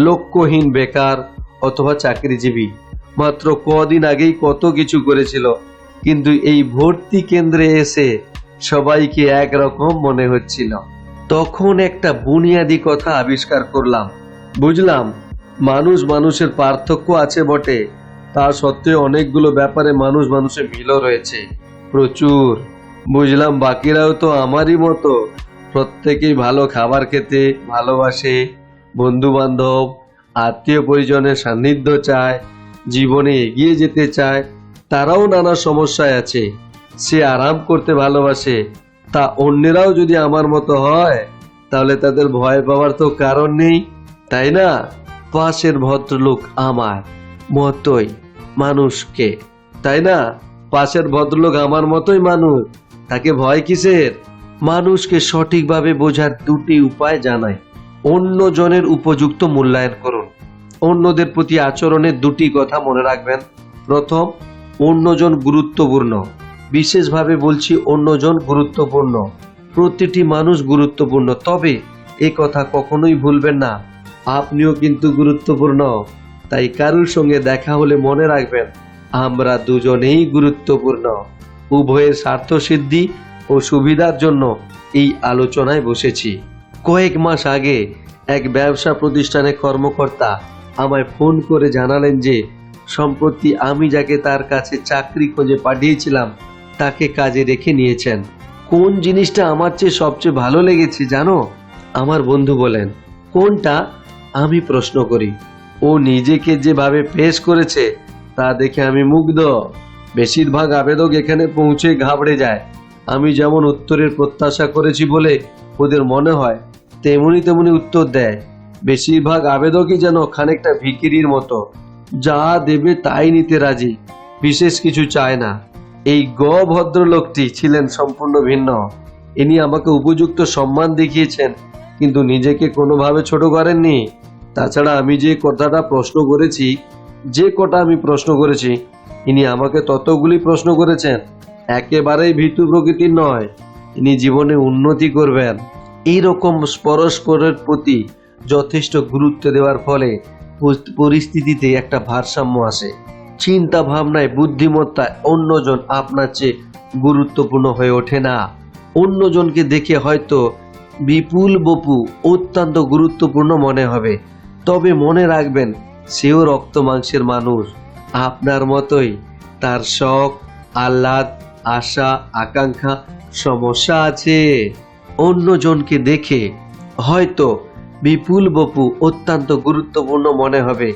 লক্ষ্যহীন বেকার অথবা চাকরিজীবী। মাত্র কদিন আগেই কত কিছু করেছিল, কিন্তু এই ভর্তি কেন্দ্রে এসে সবাইকে একরকম মনে হচ্ছিল। তখন একটা বুনিয়াদী কথা আবিষ্কার করলাম। বুঝলাম মানুষ মানুষের পার্থক্য আছে বটে, তা সত্ত্বেও অনেকগুলো ব্যাপারে মানুষ মানুষের মিলও রয়েছে প্রচুর। বুঝলাম বাকিরাও তো আমারই মতো, প্রত্যেকেই ভালো খাবার খেতে ভালোবাসে, বন্ধু বান্ধব আত্মীয় পরিজনের সান্নিধ্য চায়, জীবনে এগিয়ে যেতে চায়। তারাও নানা সমস্যায় আছে, সে আরাম করতে ভালোবাসে। তা অন্যেরাও যদি আমার মতো হয় তাহলে তাদের ভয় পাওয়ার তো কারণ নেই, তাই না? পাশের ভদ্রলোক আমার মতোই মানুষকে, তাই না? পাশের ভদ্রলোক আমার মতোই মানুষ, তাকে ভয় কিসের? মানুষকে সঠিকভাবে বোঝার দুটি উপায় জানাই। অন্যজনের উপযুক্ত মূল্যায়ন করুন। অন্যদের প্রতি আচরণের দুটি কথা মনে রাখবেন। প্রথম, অন্যজন গুরুত্বপূর্ণ। বিশেষভাবে বলছি অন্যজন গুরুত্বপূর্ণ। প্রতিটি মানুষ গুরুত্বপূর্ণ, তবে এ কথা কখনোই ভুলবেন না আপনিও কিন্তু গুরুত্বপূর্ণ। তাই কারুর সঙ্গে দেখা হলে মনে রাখবেন আমরা দুজনেই গুরুত্বপূর্ণ। উভয়ের স্বার্থসিদ্ধি ও সুবিধার জন্য এই আলোচনায় বসেছি। কয়েক মাস আগে এক ব্যবসা প্রতিষ্ঠানে কর্মকর্তা আমায় ফোন করে জানালেন যে সম্প্রতি আমি যাকে তার কাছে চাকরি খুঁজে পাঠিয়েছিলাম তাকে কাজে রেখে নিয়েছেন। কোন জিনিসটা আমার চেয়ে সবচেয়ে ভালো লেগেছে জানো? আমার বন্ধু বলেন। কোনটা? আমি প্রশ্ন করি। ও নিজেকে যেভাবে পেশ করেছে তা দেখে আমি মুগ্ধ। বেশিরভাগ আবেদক এখানে পৌঁছে ঘাবড়ে যায়। আমি যেমন উত্তরের প্রত্যাশা করেছি বলে ওদের মনে হয় তেমনি তেমনি উত্তর দেয়। বেশিরভাগ আবেদকই যেন খানিকটা ভিখিরির মতো, যা দেবে তাই নিতে রাজি, বিশেষ কিছু চায় না। এই ভদ্রলোকটি ছিলেন সম্পূর্ণ ভিন্ন। ইনি আমাকে উপযুক্ত সম্মান দেখিয়েছেন, কিন্তু নিজেকে কোনোভাবে ছোট করেননি। তাছাড়া আমি যে কটা আমি প্রশ্ন করেছি, ইনি আমাকে ততগুলি প্রশ্ন করেছেন। একেবারেই ভীতু প্রকৃতির নয়, ইনি জীবনে উন্নতি করবেন। এইরকম পরস্পরের প্রতি যথেষ্ট গুরুত্ব দেওয়ার ফলে পরিস্থিতিতে একটা ভারসাম্য আসে। চিন্তা ভাবনায়, বুদ্ধিমত্তায় অন্যজন আপনার চেয়ে গুরুত্বপূর্ণ হয়ে ওঠে না। অন্যজনকে দেখে হয়তো বিপুল বপু অত্যন্ত গুরুত্বপূর্ণ মনে হবে, তবে মনে রাখবেন সেও রক্ত মাংসের মানুষ, আপনার মতোই। তার শখ, আহ্লাদ, আশা, আকাঙ্ক্ষা, সমস্যা আছে। অন্যজনকে দেখে হয়তো বিপুল বপু অত্যন্ত গুরুত্বপূর্ণ মনে হবে,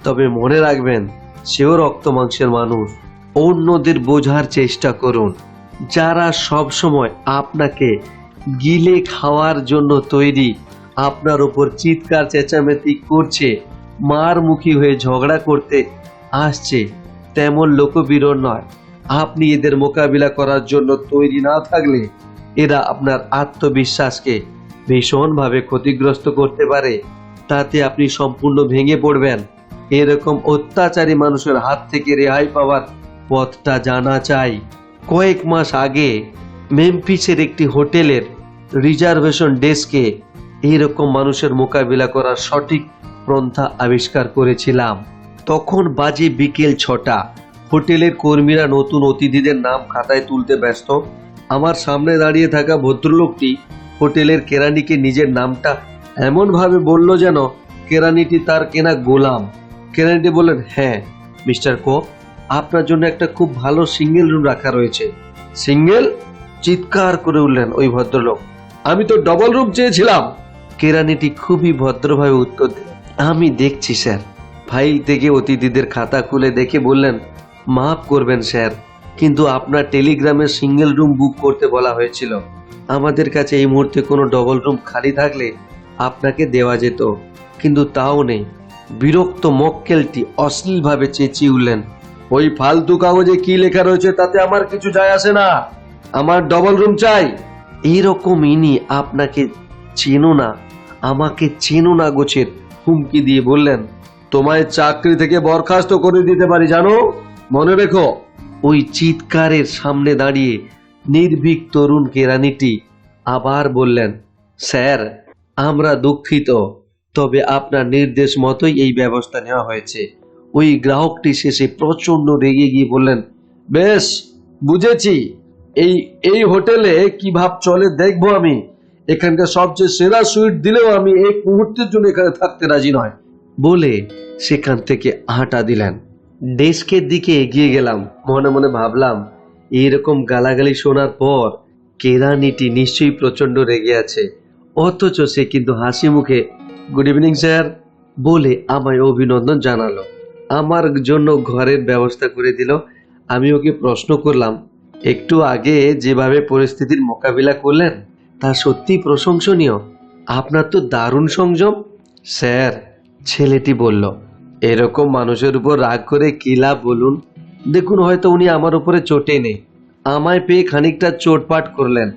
তবে মনে রাখবেন সেও রক্ত মাংসের মানুষ। অন্যদের বোঝার চেষ্টা করুন। যারা সব সময় আপনাকে গিলে খাওয়ার জন্য তৈরি, আপনার উপর চিৎকার চেঁচামেচি করছে, মার মুখী হয়ে ঝগড়া করতে আসছে, তেমন লোকবিরল নয়। আপনি এদের মোকাবিলা করার জন্য তৈরি না থাকলে এরা আপনার আত্মবিশ্বাসকে ভীষণভাবে ক্ষতিগ্রস্ত করতে পারে। তাতে আপনি সম্পূর্ণ ভেঙে পড়বেন। এরকম অত্যাচারী মানুষের হাত থেকে রেহাই পাওয়ার পথটা জানা চাই। কয়েক মাস আগে মেমফিসের একটি হোটেলের রিজার্ভেশন ডেস্কে এইরকম মানুষের মোকাবিলা করার সঠিক পন্থা আবিষ্কার করেছিলাম। তখন বাজে বিকেল 6টা। হোটেলের কর্মীরা নতুন অতিথিদের নাম খাতায় তুলতে ব্যস্ত। আমার সামনে দাঁড়িয়ে থাকা ভদ্রলোকটি হোটেলের কেরানিকে নিজের নামটা এমনভাবে বলল যেন কেরানিটি তার কেনা গোলাম। কেরানিটি বললেন, হ্যাঁ মিস্টার কো, আপনার জন্য একটা খুব ভালো সিঙ্গেল রুম রাখা রয়েছে। সিঙ্গেল? চিৎকার করে উঠলেন ওই ভদ্রলোক। আমি তো ডবল রুম চেয়েছিলাম। কেরানিটি খুবই ভদ্রভাবে উত্তর দিলেন, আমি দেখছি স্যার। ফাইল থেকে অতিথিদের খাতা খুলে দেখে বললেন, মাফ করবেন স্যার, কিন্তু আপনার টেলিগ্রামে সিঙ্গেল রুম বুক করতে বলা হয়েছিল। আমাদের কাছে এই মুহূর্তে কোনো ডবল রুম খালি থাকলে আপনাকে দেওয়া যেত, কিন্তু তাও নেই। বিরক্ত মক্কেলটি অশ্লীলভাবে চেঁচিয়ে উঠলেন, ওই ফালতু কাগজে কি লেখা রয়েছে তাতে আমার কিছু যায় আসে না, আমার ডবল রুম চাই। এরকম ইনি আপনাকে চেনো না, আমাকে চেনো না গোছের হুমকি দিয়ে বললেন, তোমায় চাকরি থেকে বরখাস্ত করে দিতে পারি জানো, মনে রেখো। ওই চিৎকারের সামনে দাঁড়িয়ে নির্ভীক তরুণ কেরানিটি আবার বললেন, স্যার আমরা দুঃখিত, তবে আপনার নির্দেশ মতোই এই ব্যবস্থা নেওয়া হয়েছে। ওই গ্রাহকটি শেষে প্রচন্ড রেগে গিয়ে বললেন, বেশ বুঝেছি, এই হোটেলে কি ভাব চলে দেখবো আমি। এখানকার সবচেয়ে সেরা সুইট দিলেও আমি এক মুহূর্তের জন্য এখানে থাকতে রাজি নয়, বলে সেখান থেকে হাঁটা দিলেন। ডেস্কের দিকে এগিয়ে গেলাম। মনে মনে ভাবলাম, এইরকম গালাগালি শোনার পর কেরানিটি নিশ্চয়ই প্রচন্ড রেগে আছে, অথচ সে কিন্তু হাসি মুখে গুড ইভিনিং স্যার বলে আমায় অভিনন্দন জানালো, আমার জন্য ঘরের ব্যবস্থা করে দিল। আমি ওকে প্রশ্ন করলাম, একটু আগে যেভাবে পরিস্থিতির মোকাবিলা করলেন তা সত্যি প্রশংসনীয়, আপনার তো দারুণ সংযম। স্যার, ছেলেটি বলল, এরকম মানুষের উপর রাগ করে কি লাভ বলুন? দেখুন, হয়তো উনি আমার উপরে চোটে নেই, আমায় পেয়ে খানিকটা চোটপাট করলেন।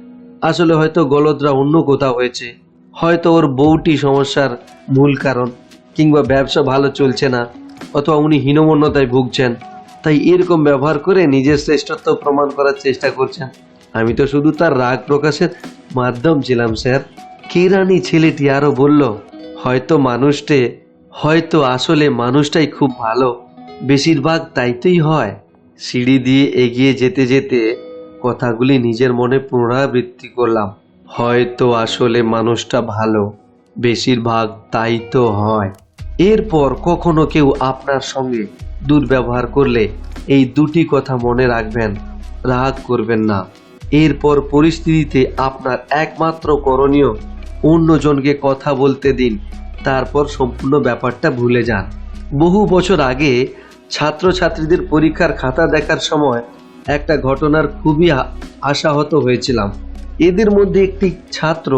আসলে হয়তো গলদরা অন্য কোথাও হয়েছে, হয়তো ওর বউটি সমস্যার মূল কারণ, কিংবা ব্যবসা ভালো চলছে না, অথবা উনি হীনমন্যতায় ভুগছেন, তাই এরকম ব্যবহার করে নিজের শ্রেষ্ঠত্ব প্রমাণ করার চেষ্টা করছেন। আমি তো শুধু তার রাগ প্রকাশের মাধ্যম ছিলাম স্যার। কেরানি ছেলেটি আরো বলল, হয়তো আসলে মানুষটাই খুব ভালো, বেশিরভাগ তাইতেই হয়। সিঁড়ি দিয়ে এগিয়ে যেতে যেতে কথাগুলি নিজের মনে পুনরাবৃত্তি করলাম। হয়তো আসলে মানুষটা ভালো, বেশিরভাগ তাই তো হয়। এরপর কখনো কেউ আপনার সঙ্গে দুর্ব্যবহার করলে এই দুটি কথা মনে রাখবেন, রাগ করবেন না। এরপর পরিস্থিতিতে আপনার একমাত্র করণীয় অন্যজনকে কথা বলতে দিন, তারপর সম্পূর্ণ ব্যাপারটা ভুলে যান। বহু বছর আগে ছাত্রছাত্রীদের পরীক্ষার খাতা দেখার সময় একটা ঘটনার খুবই আশাহত হয়েছিলাম। এদের মধ্যে একটি ছাত্র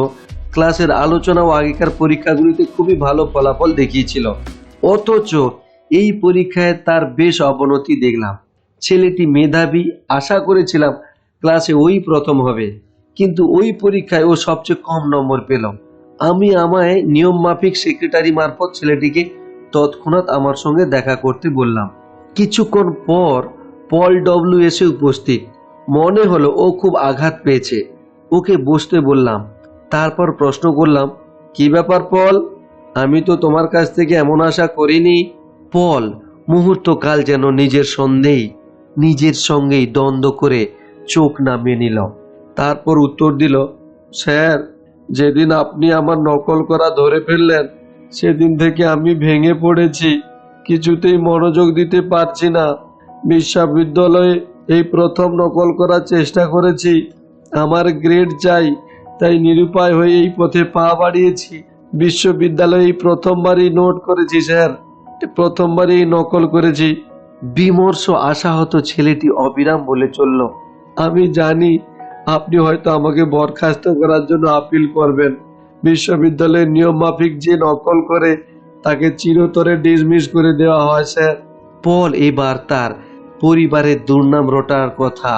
ক্লাসের আলোচনা ও আগেকার পরীক্ষাগুলিতে খুবই ভালো ফলাফল দেখিয়েছিল, অথচ এই পরীক্ষায় তার বেশ অবনতি দেখলাম। ছেলেটি মেধাবী, আশা করেছিলাম ক্লাসে ওই প্রথম হবে, কিন্তু ওই পরীক্ষায় ও সবচেয়ে কম নম্বর পেল। আমি আমায় নিয়ম মাফিক সেক্রেটারি মারফত ছেলেটিকে তৎক্ষণাৎ আমার সঙ্গে দেখা করতে বললাম। কিছুক্ষণ পর পল ডব্লিউ এসে উপস্থিত। মনে হলো ও খুব আঘাত পেয়েছে। ওকে বসতে বললাম, তারপর প্রশ্ন করলাম, কি ব্যাপার পল? আমি তো তোমার কাছ থেকে এমন আশা করিনি। পল মুহূর্তকাল যেন নিজের সঙ্গেই দ্বন্দ্ব করে চোখ নামিয়ে নিল। তারপর উত্তর দিল, স্যার, যেদিন আপনি আমার নকল করা ধরে ফেললেন সেদিন থেকে আমি ভেঙে পড়েছি, কিছুতেই মনোযোগ দিতে পারছি না। বিশ্ববিদ্যালয়ে এই প্রথম নকল করার চেষ্টা করেছি, আমার গ্রেড চাই, তাই নিরুপায় হয়ে এই পথে পা বাড়িয়েছি। বিশ্ববিদ্যালয়ে এই প্রথমবারই নোট করেছি স্যার, প্রথমবারই নকল করেছি। বিমর্ষ আশাহত ছেলেটি অবিরাম বলে চলল, আমি জানি আপনি হয়তো আমাকে বরখাস্ত করার জন্য আপিল করবেন। বিশ্ববিদ্যালয়ের নিয়ম মাফিক যে নকল করে তাকে চিরতরে ডিসমিস করে দেওয়া হয় স্যার। পল এবার তার পরিবারের দুর্নাম রটার কথা,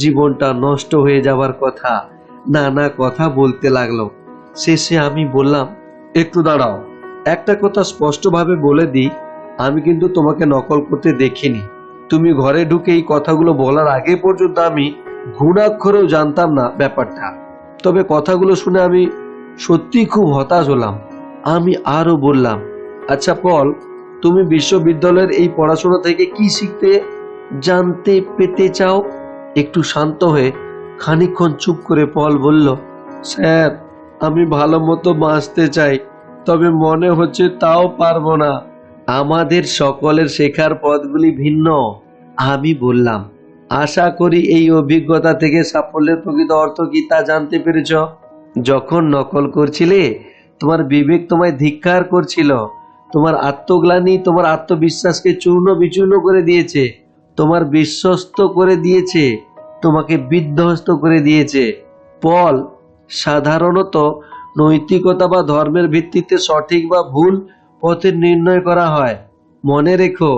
জীবনটা নষ্ট হয়ে যাবার কথা, নানা কথা বলতে লাগলো। শেষে আমি বললাম, একটু দাঁড়াও, একটা কথা স্পষ্টভাবে বলে দিই, আমি কিন্তু তোমাকে নকল করতে দেখিনি। তুমি ঘরে ঢুকে এই কথাগুলো বলার আগে পর্যন্ত আমি ঘুণাক্ষরেও জানতাম না ব্যাপারটা। তবে কথাগুলো শুনে আমি সত্যি খুব হতাশ হলাম। আমি আরো বললাম, আচ্ছা পল, তুমি বিশ্ববিদ্যালয়ের এই পড়াশোনা থেকে কি শিখতে জানতে পেতে চাও? একটু শান্ত হয়ে খানিকক্ষণ চুপ করে পল বলল, স্যার, আমি ভালো মতো বাঁচতে চাই, তবে মনে হচ্ছে তাও পারবো না। আমাদের সকলের শেখার পথগুলি ভিন্ন। আমি বললাম, আশা করি এই অভিজ্ঞতা থেকে সাফল্যের প্রকৃত অর্থ কি তা জানতে পেরেছ। যখন নকল করছিলে তোমার বিবেক তোমায় ধিক্কার করছিল, তোমার আত্মগ্লানি তোমার আত্মবিশ্বাসকে চূর্ণ বিচূর্ণ করে দিয়েছে, তোমার বিশ্বস্ত করে দিয়েছে, তোমাকে বিধ্বস্ত করে দিয়েছে। পল, সাধারণত নৈতিকতা বা ধর্মের ভিত্তিতে সঠিক বা ভুল পথের নির্ণয় করা হয়। মনে রেখো,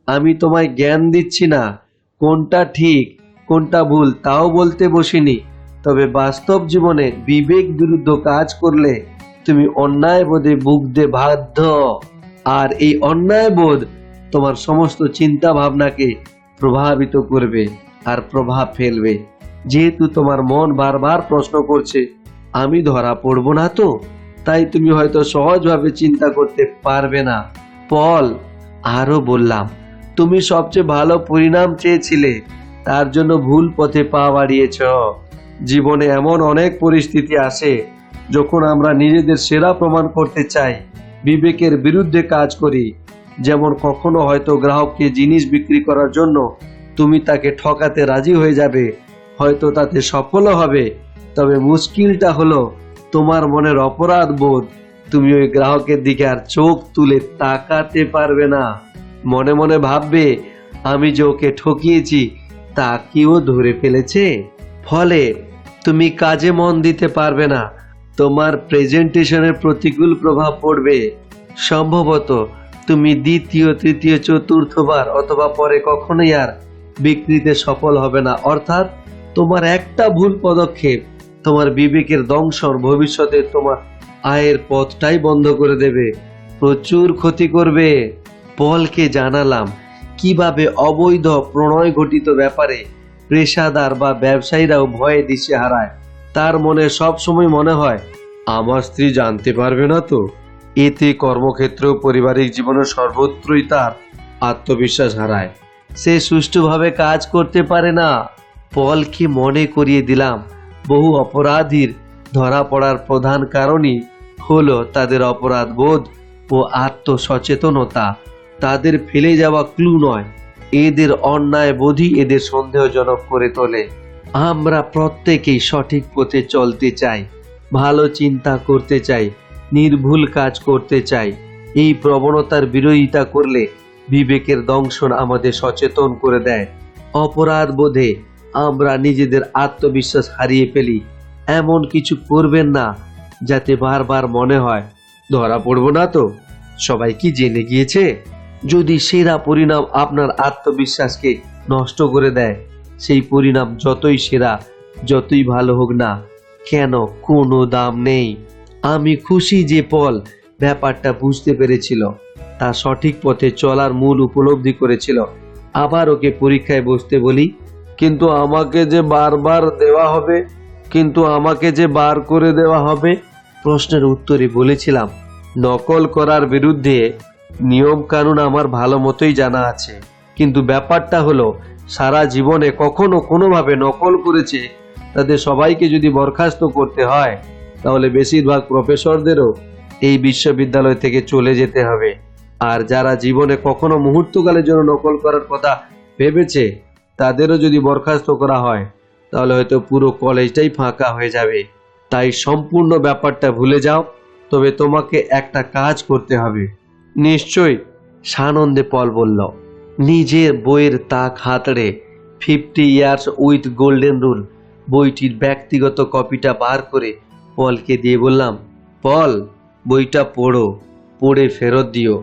আমি তোমায় জ্ঞান দিচ্ছি না, কোনটা ঠিক কোনটা ভুল তাও বলতে বসিনি। তবে বাস্তব জীবনে বিবেক বিরুদ্ধ কাজ করলে তুমি অন্যায় বোধে ভুগতে বাধ্য, আর এই অন্যায় বোধ তোমার সমস্ত চিন্তা ভাবনাকে প্রভাবিত করবে আর প্রভাব ফেলবে। যেহেতু তোমার মন বারবার প্রশ্ন করছে, আমি ধরা পড়বো না তো, তাই তুমি হয়তো সহজভাবে চিন্তা করতে পারবে না। পল, আরো বললাম, তুমি সবচেয়ে ভালো পরিণাম চেয়েছিলে, তার জন্য ভুল পথে পা বাড়িয়েছ। জীবনে এমন অনেক পরিস্থিতি আসে যখন আমরা নিজেদের সেরা প্রমাণ করতে চাই, বিবেকের বিরুদ্ধে কাজ করি। যেমন কখনো হয়তো গ্রাহককে জিনিস বিক্রি করার জন্য তুমি তাকে ঠকাতে রাজি হয়ে যাবে, হয়তো তাতে সফলও হবে, তবে মুশকিলটা হলো তোমার মনের অপরাধ বোধ। তুমি ওই গ্রাহকের দিকে আর চোখ তুলে তাকাতে পারবে না। মনে মনে ভাববে, আমি যে ওকে ঠকিয়েছি তা কি ও ধরে ফেলেছে। ফলে তুমি কাজে মন দিতে পারবে না, তোমার প্রেজেন্টেশনের প্রতিকূল প্রভাব পড়বে। সম্ভবত তুমি দ্বিতীয় তৃতীয় চতুর্থবার অথবা পরে কখনোই আর বিক্রিতে সফল হবে না। অর্থাৎ তোমার একটা ভুল পদক্ষেপ তোমার বিবেকের দংশন, ভবিষ্যতে তোমার আয়ের পথটাই বন্ধ করে দেবে, প্রচুর ক্ষতি করবে। পলকে জানালাম কিভাবে অবৈধ প্রণয় ঘটিত ব্যাপারে পেশাদার বা ব্যবসায়ীরাও ভয়ে দিশে হারায়। তার মনে সব সময় মনে হয়, আমার স্ত্রী জানতে পারবে না তো। এতে কর্মক্ষেত্র ও পারিবারিক জীবনের সর্বত্রই তার আত্মবিশ্বাস হারায়। সে সুষ্ঠুভাবে কাজ করতে পারে না। পলকে মনে করিয়ে দিলাম, বহু অপরাধীর ধরা পড়ার প্রধান কারণই হলো তাদের অপরাধ বোধ ও আত্মসচেতনতা। তাদের ফেলে যাওয়া ক্লু নয়, এদের অন্যায় বোধই এদের সন্দেহজনক করে তোলে। আমরা প্রত্যেকেই সঠিক পথে চলতে চাই, ভালো চিন্তা করতে চাই, নির্ভুল কাজ করতে চাই। এই প্রবণতার বিরোধিতা করলে বিবেকের দংশন আমাদের সচেতন করে দেয়। অপরাধ বোধে আমরা নিজেদের আত্মবিশ্বাস হারিয়ে ফেলি। এমন কিছু করবেন না যাতে বারবার মনে হয় ধরা পড়বো না তো, সবাই কি জেনে গিয়েছে। যদি সেরা পরিণাম আপনার আত্মবিশ্বাসকে নষ্ট করে দেয়, সেই পরিণাম যতই সেরা, যতই ভালো হোক না কেন, কোনো দাম নেই। আমি খুশি যে পল ব্যাপারটা বুঝতে পেরেছিল, তা সঠিক পথে চলার মূল উপলব্ধি করেছিল। আবার ওকে পরীক্ষায় বসতে বলি, কিন্তু আমাকে যে বার করে দেওয়া হবে। প্রশ্নের উত্তরে বলেছিলাম, নকল করার বিরুদ্ধে নিয়ম কানুন আমার ভালো মতোই জানা আছে, কিন্তু ব্যাপারটা হলো সারা জীবনে কখনো কোনোভাবে নকল করেছে তাদের সবাইকে যদি বরখাস্ত করতে হয়, তাহলে বেশিরভাগ প্রফেসরদেরও এই বিশ্ববিদ্যালয় থেকে চলে যেতে হবে। আর যারা জীবনে কখনো মুহূর্তকালের জন্য নকল করার কথা ভেবেছে, তাদেরও যদি বরখাস্ত করা হয়, তাহলে হয়তো পুরো কলেজটাই ফাঁকা হয়ে যাবে। তাই সম্পূর্ণ ব্যাপারটা ভুলে যাও, তবে তোমাকে একটা কাজ করতে হবে। নিশ্চয়ই, সানন্দে পল বলল। নিজের বইয়ের তাক হাতড়ে 50 ইয়ার্স উইথ গোল্ডেন রুল বইটির ব্যক্তিগত কপিটা বার করে পলকে দিয়ে বললাম, পল, বইটা পড়ে ফেরত দিও।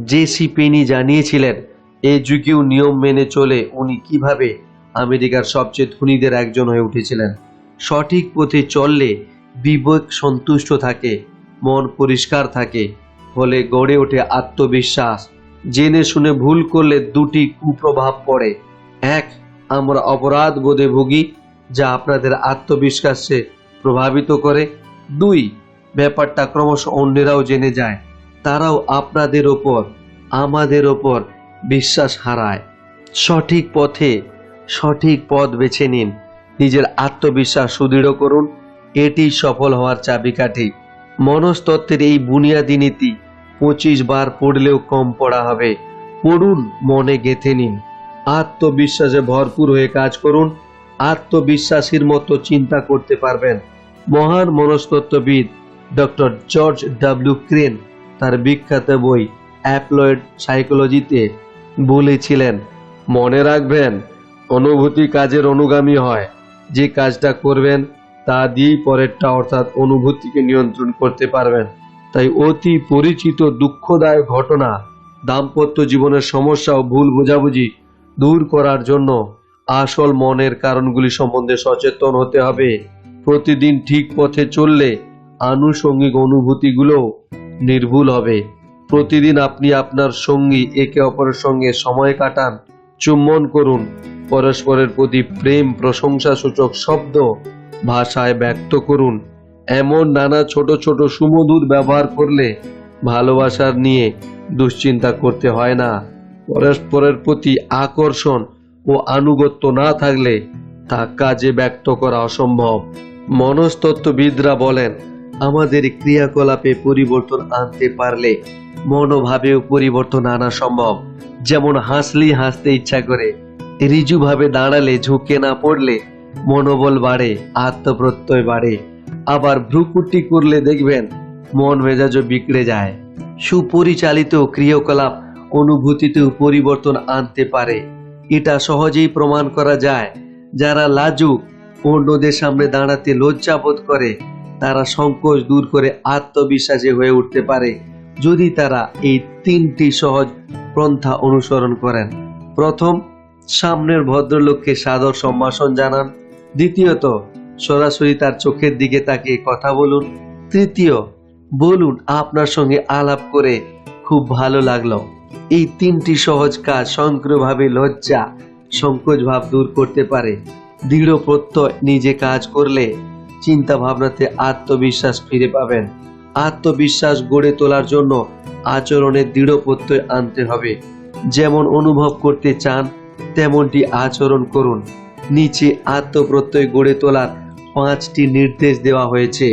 জেসি পেনি জানিয়েছিলেন এ যুগেও নিয়ম মেনে চলে উনি কিভাবে আমেরিকার সবচেয়ে ধনীদের একজন হয়ে উঠেছিলেন। সঠিক পথে চললে বিবেক সন্তুষ্ট থাকে, মন পরিষ্কার থাকে, ফলে গড়ে ওঠে আত্মবিশ্বাস। জেনে শুনে ভুল করলে দুটি কুপ্রভাব পড়ে। এক, আমরা অপরাধ বোধে ভুগি, যা আপনাদের আত্মবিশ্বাসকে প্রভাবিত করে। দুই, ব্যাপারটা ক্রমশ অন্যেরাও জেনে যায়, তারাও আপনাদের ওপর, আমাদের ওপর বিশ্বাস হারায়। সঠিক পথ বেছে নিন, নিজের আত্মবিশ্বাস সুদৃঢ় করুন, এটি সফল হওয়ার চাবিকাঠি। মনস্তত্ত্বের এই বুনিয়াদী নীতি 25 বার পড়লেও কম পড়া হবে। পড়ুন, মনে গেঁথে নিন, আত্মবিশ্বাসে ভরপুর হয়ে কাজ করুন। আত্মবিশ্বাসীর মতো চিন্তা করতে পারবেন। মহান মনস্তত্ত্ববিদ ডক্টর জর্জ ডব্লিউ ক্রেন তার বিখ্যাত বই অ্যাপ্লয়েড সাইকোলজিতে বলেছিলেন, মনে রাখবেন, অনুভূতি কাজের অনুগামী হয়। যে কাজটা করবেন তা দিয়েই পরেরটা অর্থাৎ অনুভূতিকে নিয়ন্ত্রণ করতে পারবেন। তাই অতি পরিচিত দুঃখদায়ক ঘটনা, দাম্পত্য জীবনের সমস্যা ও ভুল বোঝাবুঝি দূর করার জন্য আসল মনের কারণগুলি সম্বন্ধে সচেতন হতে হবে। প্রতিদিন ঠিক পথে চললে আনুষঙ্গিক অনুভূতিগুলো নির্ভুল হবে। প্রতিদিন আপনি আপনার সঙ্গী একে অপরের সঙ্গে সময় কাটান, চুম্বন করুন, পরস্পরের প্রতি প্রেম প্রশংসা সূচক শব্দ ভাষায় ব্যক্ত করুন। এমন নানা ছোট ছোট সুমধুর ব্যবহার করলে ভালোবাসার নিয়ে দুশ্চিন্তা করতে হয় না। পরস্পরের প্রতি আকর্ষণ ও আনুগত্য না থাকলে তা কাজে ব্যক্ত করা অসম্ভব। মনস্তত্ত্ববিদরা বলেন, আমাদের ক্রিয়াকলাপে পরিবর্তন আনতে পারলে মনোভাবেও পরিবর্তন আনা সম্ভব। যেমন হাসলেই হাসতে ইচ্ছা করে, ঋজুভাবে দাঁড়ালে ঝুঁকে না পড়লে মনোবল বাড়ে, আত্মপ্রত্যয় বাড়ে। আবার ভ্রুকুটি করলে দেখবেন মন মেজাজও বিগড়ে যায়। সুপরিচালিত ক্রিয়াকলাপ অনুভূতিতেও পরিবর্তন আনতে পারে, এটা সহজেই প্রমাণ করা যায়। যারা লাজুক, অন্যদের সামনে দাঁড়াতে লজ্জা বোধ করে, তারা সংকোচ দূর করে আত্মবিশ্বাসী হয়ে উঠতে পারে যদি তারা এই 3টি সহজ পন্থা অনুসরণ করেন। প্রথম, সামনের ভদ্রলোককে সাদর সম্ভাষণ জানান। দ্বিতীয়ত, সরাসরি তার চোখের দিকে তাকিয়ে কথা বলুন। তৃতীয়, বলুন আপনার সঙ্গে আলাপ করে খুব ভালো লাগলো। এই 3টি সহজ কাজ স্বয়ংক্রিয়ভাবে লজ্জা, সংকোচ ভাব দূর করতে পারে। দৃঢ় প্রত্যয় নিজে কাজ করলে চিন্তা ভাবনাতে আত্মবিশ্বাস ফিরে পাবেন। আত্মবিশ্বাস গড়ে তোলার জন্য আচরণে দৃঢ় প্রত্যয় আনতে হবে। যেমন অনুভব করতে চান তেমনটি আচরণ করুন। নিচে আত্মপ্রত্যয় গড়ে তোলার 5টি নির্দেশ দেওয়া হয়েছে,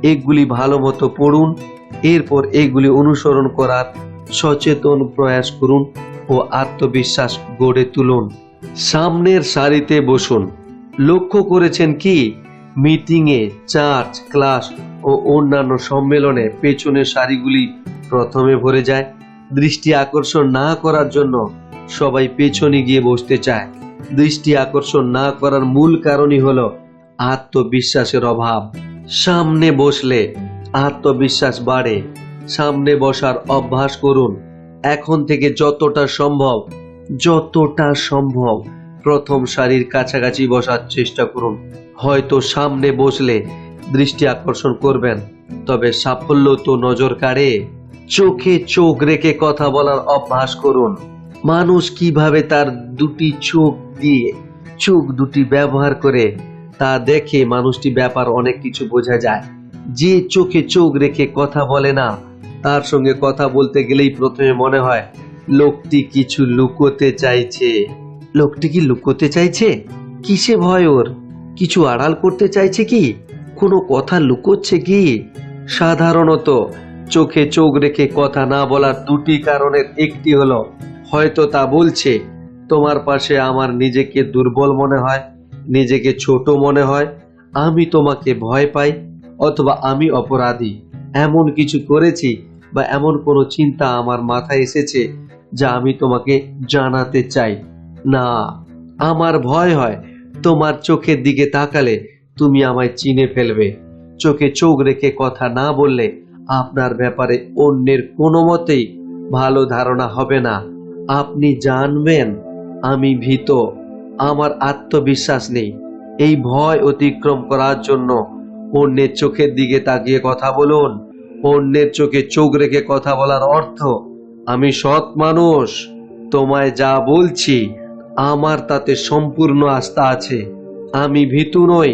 এগুলি ভালো মতো পড়ুন। এরপর এগুলি অনুসরণ করার সচেতন প্রয়াস করুন ও আত্মবিশ্বাস গড়ে তুলুন। সামনের সারিতে বসুন। লক্ষ্য করেছেন কি, মিটিংয়ে, চার্চ, ক্লাস ও অন্যান্য সম্মেলনে পেছনের সারিগুলি প্রথমে ভরে যায়। দৃষ্টি আকর্ষণ না করার জন্য সবাই পেছনে গিয়ে বসতে চায়। দৃষ্টি আকর্ষণ না করার মূল কারণই হলো আত্মবিশ্বাসের অভাব। সামনে বসলে আত্মবিশ্বাস বাড়ে। সামনে বসার অভ্যাস করুন। এখন থেকে যতটা সম্ভব প্রথম সারির কাছাকাছি বসার চেষ্টা করুন। হয়তো সামনে বসলে দৃষ্টি আকর্ষণ করবেন, তবে সাফল্য তো নজর কাড়ে। চোখে চোখ রেখে কথা বলার অভ্যাস করুন। মানুষ কিভাবে তার চোখ দুটি ব্যবহার করে তা দেখে মানুষটি ব্যাপার অনেক কিছু বোঝা যায়। যে চোখে চোখ রেখে কথা বলে না, তার সঙ্গে কথা বলতে গেলেই প্রথমে মনে হয় লোকটি কিছু লুকোতে চাইছে। লোকটি কি লুকোতে চাইছে? কিসে ভয় ওর? কিছু আড়াল করতে চাইছে কি? কোনো কথা লুকোচ্ছে কি? সাধারণত চোখে চোখ রেখে কথা না বলার 2টি কারণের একটি হলো, হয়তো তা বলছে তোমার পাশে আমার নিজেকে দুর্বল মনে হয়, নিজেকে ছোট মনে হয়, আমি তোমাকে ভয় পাই, অথবা আমি অপরাধী, এমন কিছু করেছি বা এমন কোনো চিন্তা আমার মাথায় এসেছে যা আমি তোমাকে জানাতে চাই না। আমার ভয় হয় তোমার চোখের দিকে তাকালে তুমি আমায় চিনে ফেলবে। চোখে চোখ রেখে কথা না বললে আপনার ব্যাপারে অন্যের কোনো মতেই ভালো ধারণা হবে না। আপনি জানবেন আমি ভীত, আমার আত্মবিশ্বাস নেই। এই ভয় অতিক্রম করার জন্য অন্যের চোখের দিকে তাকিয়ে কথা বলুন। অন্যের চোখে চোখ রেখে কথা বলার অর্থ, আমি সৎ মানুষ, তোমায় যা বলছি আমার তাতে সম্পূর্ণ আস্থা আছে, আমি ভীতু নই,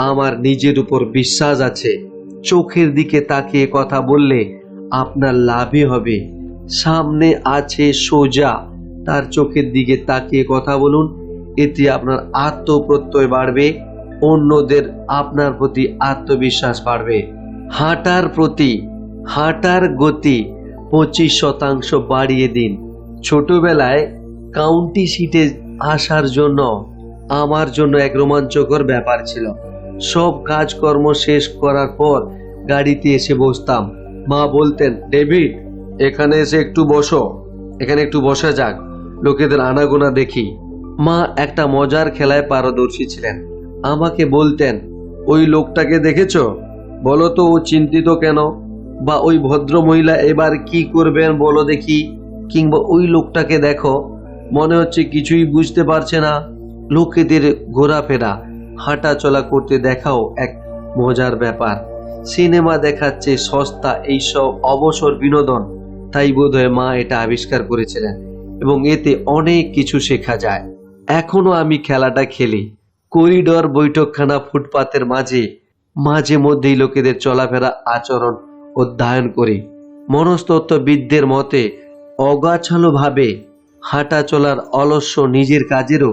আমার নিজের উপর বিশ্বাস আছে। চোখের দিকে তাকিয়ে কথা বললে আপনার লাভই হবে। সামনে আছে সোজা, তার চোখের দিকে তাকিয়ে কথা বলুন। এতে আপনার আত্মপ্রত্যয় বাড়বে, অন্যদের আপনার প্রতি আত্মবিশ্বাস বাড়বে। হাঁটার গতি 25% বাড়িয়ে দিন। ছোটবেলায় কাউন্টি সিটে আসার জন্য আমার জন্য এক রোমাঞ্চকর ব্যাপার ছিল। সব কাজকর্ম শেষ করার পর গাড়িতে এসে বসতাম। মা বলতেন, ডেভিড, এখানে এসে একটু বসো, এখানে একটু বসা যাক, লোকেদের আনাগোনা দেখি। মা একটা মজার খেলায় পারদর্শী ছিলেন। আমাকে বলতেন, ওই লোকটাকে দেখেছো? বলো তো ও চিন্তিত কেন? বা ওই ভদ্র মহিলা এবার কি করবেন বলো দেখি। কিংবা ওই লোকটাকে দেখো, মনে হচ্ছে কিছুই বুঝতে পারছে না। লোকেদের ঘোরাফেরা, হাঁটা চলা করতে দেখাও এক মজার ব্যাপার। সিনেমা দেখাচ্ছে সস্তা এইসব অবসর বিনোদন, তাই বোধহয় মা এটা আবিষ্কার করেছিলেন এবং এতে অনেক কিছু শেখা যায়। এখনো আমি খেলাটা খেলি। করিডোর, বৈঠকখানা, ফুটপাতের মাঝে মধ্যেই লোকেদের চলাফেরা, আচরণ অধ্যয়ন করি। মনস্তত্ত্ববিদদের মতে অগাছালোভাবে হাঁটা চলার অলস্য নিজের কাজেরও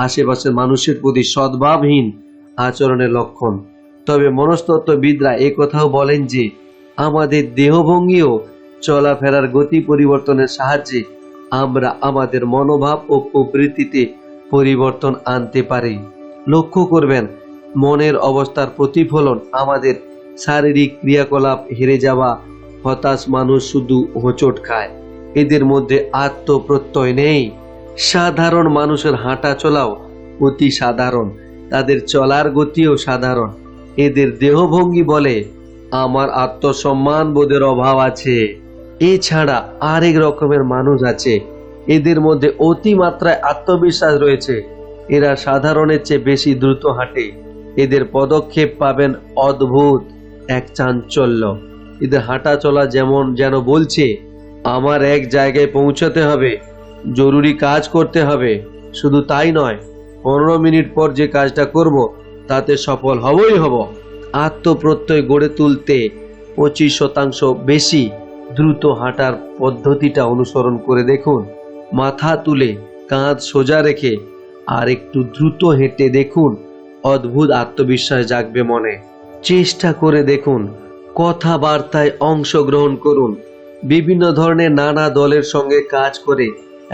আশেপাশের মানুষের প্রতি সদ্ভাবহীন আচরণের লক্ষণ। তবে মনস্তত্ত্ববিদরা একথাও বলেন যে আমাদের দেহভঙ্গিও চলাফেরার গতি পরিবর্তনের সাহায্যে আমরা আমাদের মনোভাব ও প্রবৃত্তিতে পরিবর্তন আনতে পারি। লক্ষ্য করবেন, মনের অবস্থার প্রতিফলন আমাদের শারীরিক ক্রিয়াকলাপ হেরে যাওয়া। হতাশ মানুষ শুধু হোঁচট খায়, এদের মধ্যে আত্মপ্রত্যয় নেই। সাধারণ মানুষের হাঁটা চলাও অতি সাধারণ, তাদের চলার গতিও সাধারণ। এদের দেহভঙ্গি বলে আমার আত্মসম্মান বোধের অভাব আছে। এছাড়া আরেক রকমের মানুষ আছে, এদের মধ্যে অতিমাত্রায় আত্মবিশ্বাস রয়েছে। এরা সাধারণের চেয়ে বেশি দ্রুত হাঁটে। এদের পদক্ষেপ পাবেন অদ্ভুত এক চাঞ্চল্য। এদের হাঁটা চলা যেন বলছে আমার এক জায়গায় পৌঁছাতে হবে, জরুরি কাজ করতে হবে। শুধু তাই নয়, 15 মিনিট পর যে কাজটা করব তাতে সফল হবই হব। আত্মপ্রত্যয় গড়ে তুলতে 25% বেশি দ্রুত হাঁটার পদ্ধতিটা অনুসরণ করে দেখুন। মাথা তুলে কাঁধ সোজা রেখে আর একটু দ্রুত হেঁটে দেখুন, অদ্ভুত আত্মবিশ্বাস জাগবে মনে। চেষ্টা করে দেখুন, কথাবার্তায় অংশগ্রহণ করুন। বিভিন্ন ধরনের নানা দলের সঙ্গে কাজ করে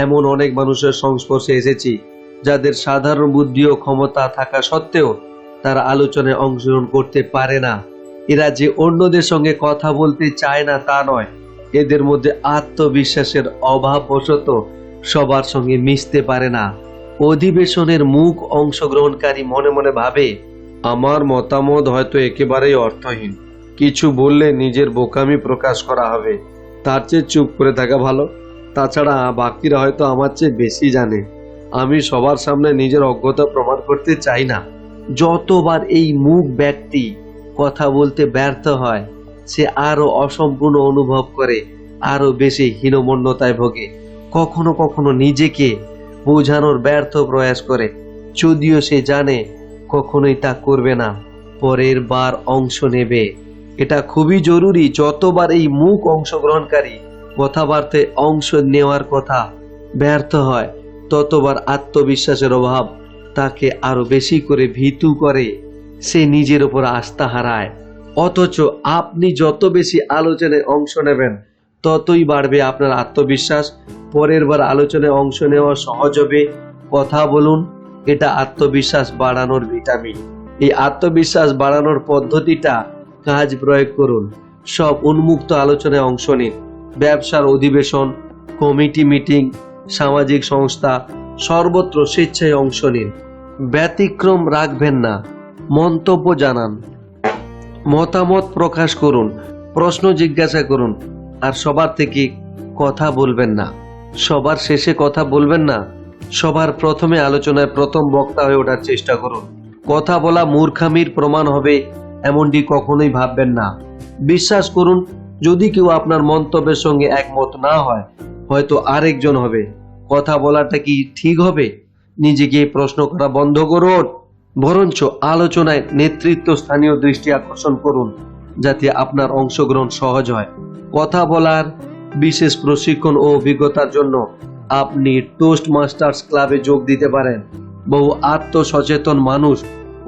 এমন অনেক মানুষের সংস্পর্শে এসেছি যাদের সাধারণ বুদ্ধি ও ক্ষমতা থাকা সত্ত্বেও তারা আলোচনায় অংশগ্রহণ করতে পারে না। এরা যে অন্যদের সঙ্গে কথা বলতে চায় না তা নয়, এদের মধ্যে আত্মবিশ্বাসের অভাববশত সবার সঙ্গে মিশতে পারে না। অধিবেশনের মুখ অংশগ্রহণকারী মনে মনে ভাবে, আমার মতামত হয়তো একেবারেই অর্থহীন, কিছু বললে নিজের বোকামি প্রকাশ করা হবে, তার চেয়ে চুপ করে থাকা ভালো। তাছাড়া বাকিরা হয়তো আমার চেয়ে বেশি জানে, আমি সবার সামনে নিজের অজ্ঞতা প্রমাণ করতে চাই না। যতবার এই মুখ ব্যক্তি কথা বলতে ব্যর্থ হয়, সে আরো অসম্পূর্ণ অনুভব করে, আরো বেশি হীনমন্যতায় ভোগে। কখনো কখনো নিজেকে বোঝানোর ব্যর্থ প্রয়াস করে, যদিও সে জানে কখনোই তা করবে না, পরের বার অংশ নেবে। এটা খুবই জরুরি। যতবার এই মুখ অংশগ্রহণকারী কথাবার্তায় অংশ নেওয়ার কথা ব্যর্থ হয়, ততবার আত্মবিশ্বাসের অভাব তাকে আরো বেশি করে ভীতু করে, সে নিজের উপর আস্থা হারায়। অথচ আপনি যত বেশি আলোচনায় অংশ নেবেন, ততই বাড়বে আপনার আত্মবিশ্বাস। পরের বার আলোচনায় অংশ নেওয়া সহজ হবে। কথা বলুন, এটা আত্মবিশ্বাস বাড়ানোর ভিটামিন। এই আত্মবিশ্বাস বাড়ানোর পদ্ধতিটা কাজ প্রয়োগ করুন। সব উন্মুক্ত আলোচনায় অংশ নিন। ব্যবসার অধিবেশন, কমিটি মিটিং, সামাজিক সংস্থা, সর্বত্র স্বেচ্ছায় অংশ নিন। ব্যতিক্রম রাখবেন না, মন্তব্য জানান, মতামত প্রকাশ করুন, প্রশ্ন জিজ্ঞাসা করুন। আর সবার থেকে কথা বলবেন না, সবার শেষে কথা বলবেন না, সবার প্রথমে আলোচনায় প্রথম বক্তা হয়ে ওঠার চেষ্টা করুন। কথা বলা মূর্খামির প্রমাণ হবে এমনটি কখনোই ভাববেন না। বিশ্বাস করুন, যদি কেউ আপনার মন্তব্যের সঙ্গে একমত না হয়, হয়তো আরেকজন হবে। কথা বলাটা কি ঠিক হবে? নিজেকে প্রশ্ন করা বন্ধ করুন। বরঞ্চ আলোচনায় নেতৃত্ব স্থানীয় দৃষ্টি আকর্ষণ করুন, যাতে আপনার অংশগ্রহণ সহজ হয়। কথা বলার বিশেষ প্রশিক্ষণ ও অভিজ্ঞতার জন্য আপনি টোস্ট মাস্টার্স ক্লাবে যোগ দিতে পারেন। বহু আত্মসচেতন মানুষ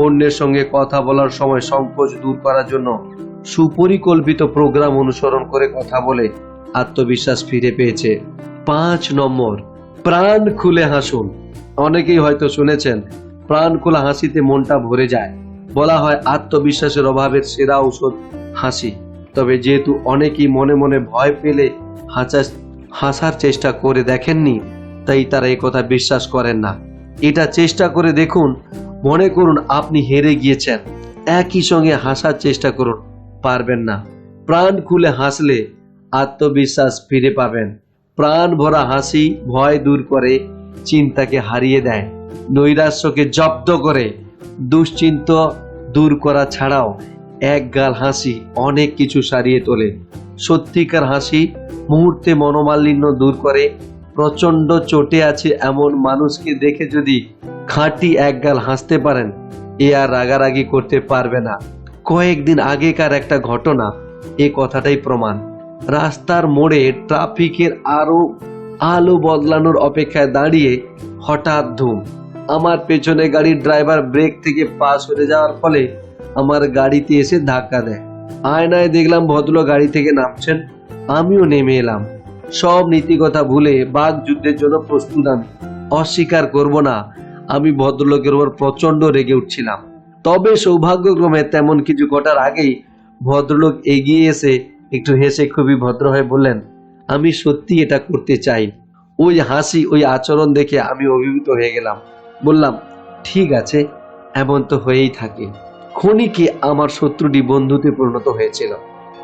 অন্যের সঙ্গে কথা বলার সময় সংকোচ দূর করার জন্য সুপরিকল্পিত প্রোগ্রাম অনুসরণ করে কথা বলে আত্মবিশ্বাস ফিরে পেয়েছে। 5 নম্বর, প্রাণ খুলে হাসুন। অনেকেই হয়তো শুনেছেন, প্রাণ খোলা হাসিতে মনটা ভরে যায়। বলা হয় আত্মবিশ্বাসের অভাবের সেরা ঔষধ হাসি। তবে যেহেতু অনেকেই মনে মনে ভয় পেলে হাসার চেষ্টা করে দেখেননি, তাই তারা এই কথা বিশ্বাস করেন না। এটা চেষ্টা করে দেখুন। মনে করুন আপনি হেরে গিয়েছেন, একই সঙ্গে হাসার চেষ্টা করুন, পারবেন না। প্রাণ খুলে হাসলে আত্মবিশ্বাস ফিরে পাবেন। প্রাণ ভরা হাসি ভয় দূর করে, চিন্তাকে হারিয়ে দেয়, নৈরাশ্যকে জব্দ করে, দুশ্চিন্তা দূর করা ছাড়াও এক গাল হাসি অনেক কিছু সারিয়ে তোলে। সত্যিকার হাসি মুহূর্তে মনোমালিন্য দূর করে। প্রচন্ড চোটে আছে এমন মানুষকে দেখে যদি খাঁটি এক গাল হাসতে পারেন, এ আর রাগারাগি করতে পারবে না। কয়েকদিন আগেকার একটা ঘটনা এ কথাটাই প্রমাণ। রাস্তার মোড়ে ট্রাফিকের আলো বদলানোর অপেক্ষায় দাঁড়িয়ে হঠাৎ ধুম। আমার পেছনে গাড়ির ড্রাইভার ব্রেক থেকে পা সরে যাওয়ার ফলে আমার গাড়িতে এসে ধাক্কা দেয়। আয়নায় দেখলাম ভদ্রলোক গাড়ি থেকে নামছেন, আমিও নেমে এলাম। সব নীতিকথা ভুলে বাক যুদ্ধের জন্য প্রস্তুত। আমি অস্বীকার করব না, আমি ভদ্রলোকের উপর প্রচন্ড রেগে উঠছিলাম। তবে সৌভাগ্যক্রমে তেমন কিছু ঘটার আগেই ভদ্রলোক এগিয়ে এসে একটু হেসে খুবই ভদ্র হয়ে বললেন, আমি সত্যি এটা করতে চাই। ওই হাসি, ওই আচরণ দেখে আমি অভিভূত হয়ে গেলাম। বললাম, ঠিক আছে, এমন তো হয়েই থাকে। ক্ষণিকে আমার শত্রুটি বন্ধুতে পরিণত হয়েছিল।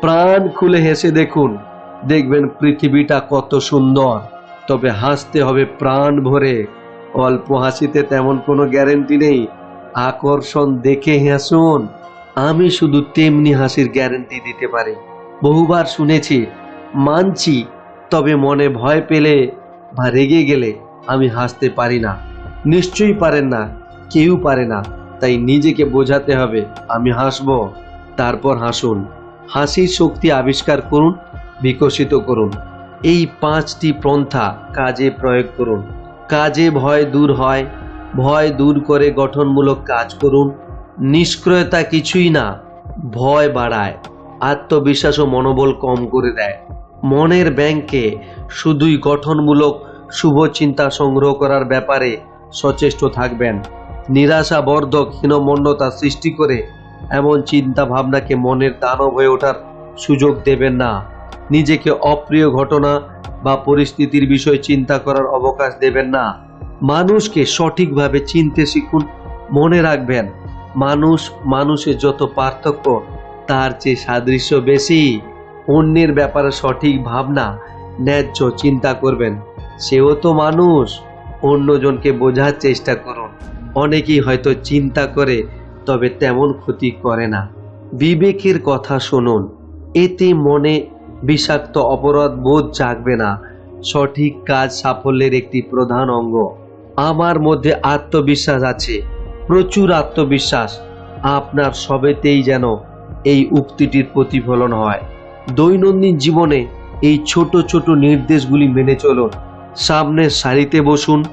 প্রাণ খুলে হেসে দেখুন, দেখবেন পৃথিবীটা কত সুন্দর। তবে হাসতে হবে প্রাণ ভরে। অল্প হাসিতে তেমন কোনো গ্যারেন্টি নেই। আকর্ষণ দেখে হাসুন। আমি শুধু তেমনি হাসির গ্যারেন্টি দিতে পারি। বহুবার শুনেছি, মানছি, তবে মনে ভয় পেলে বা রেগে গেলে আমি হাসতে পারি না। নিশ্চয়ই পারেন না, কেউ পারে না। তাই নিজেকে বোঝাতে হবে আমি হাসবো, তারপর হাসুন। হাসির শক্তি আবিষ্কার করুন, বিকশিত করুন। এই 5টি পন্থা কাজে প্রয়োগ করুন। কাজে ভয় দূর হয়, ভয় দূর করে গঠনমূলক কাজ করুন। নিষ্ক্রিয়তা কিছুই না, ভয় বাড়ায়, আত্মবিশ্বাস ও মনোবল কম করে দেয়। মনের ব্যাংকে শুধুই গঠনমূলক শুভ চিন্তা সংগ্রহ করার ব্যাপারে সচেষ্ট থাকবেন। নিরাশাবর্ধক হীনমন্যতা সৃষ্টি করে এমন চিন্তা ভাবনাকে মনের দানব হয়ে ওঠার সুযোগ দেবেন না। নিজেকে অপ্রিয় ঘটনা বা পরিস্থিতির বিষয়ে চিন্তা করার অবকাশ দেবেন না। মানুষকে সঠিকভাবে চিনতে শিখুন। মনে রাখবেন, মানুষের যত পার্থক্য তার চেয়ে সাদৃশ্য বেশি। অন্যের ব্যাপারে সঠিক ভাবনা, ন্যায্য চিন্তা করবেন। সেও তো মানুষ। অন্যজনকে বোঝার চেষ্টা করুন। অনেকেই হয়তো চিন্তা করে, তবে তেমন ক্ষতি করে না। বিবেকের কথা শুনুন, এতে মনে বিষাক্ত অপরাধ বোধ জাগবে না। সঠিক কাজ সাফল্যের একটি প্রধান অঙ্গ। আমার মধ্যে আত্মবিশ্বাস আছে, প্রচুর আত্মবিশ্বাস। আপনার সবেতেই যেন এই উক্তিটির প্রতিফলন হয়। দৈনন্দিন জীবনে এই ছোট ছোট নির্দেশগুলি মেনে চলুন। সামনের সারিতে বসুন,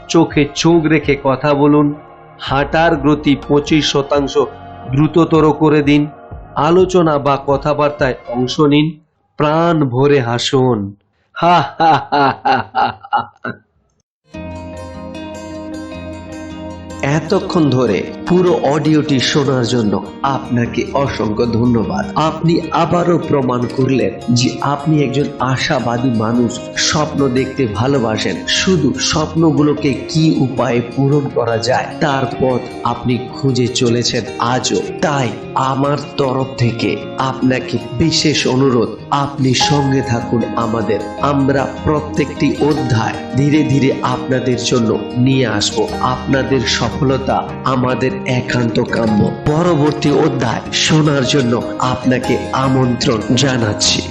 চোখে চোখ রেখে কথা বলুন, হাঁটার গতি 25% দ্রুততর করে দিন, আলোচনা বা কথাবার্তায় অংশ নিন, প্রাণ ভরে হাসুন। হা হা হা হা হা। এতক্ষণ ধরে পুরো অডিওটি শোনার জন্য আপনাকে অসংখ্য ধন্যবাদ। আপনি আবারও প্রমাণ করলেন যে আপনি একজন আশাবাদী মানুষ। স্বপ্ন দেখতে ভালোবাসেন, শুধু স্বপ্নগুলোকে কি উপায়ে পূরণ করা যায় তার পথ আপনি খুঁজে চলেছেন আজও। তাই আমার তরফ থেকে আপনাকে বিশেষ অনুরোধ, আপনি সঙ্গে থাকুন আমাদের। আমরা প্রত্যেকটি অধ্যায় ধীরে ধীরে আপনাদের জন্য নিয়ে আসব। আপনাদের সফলতা আমাদের একান্ত কাম্য। পরবর্তী অধ্যায় শোনার জন্য আপনাকে আমন্ত্রণ জানাচ্ছি।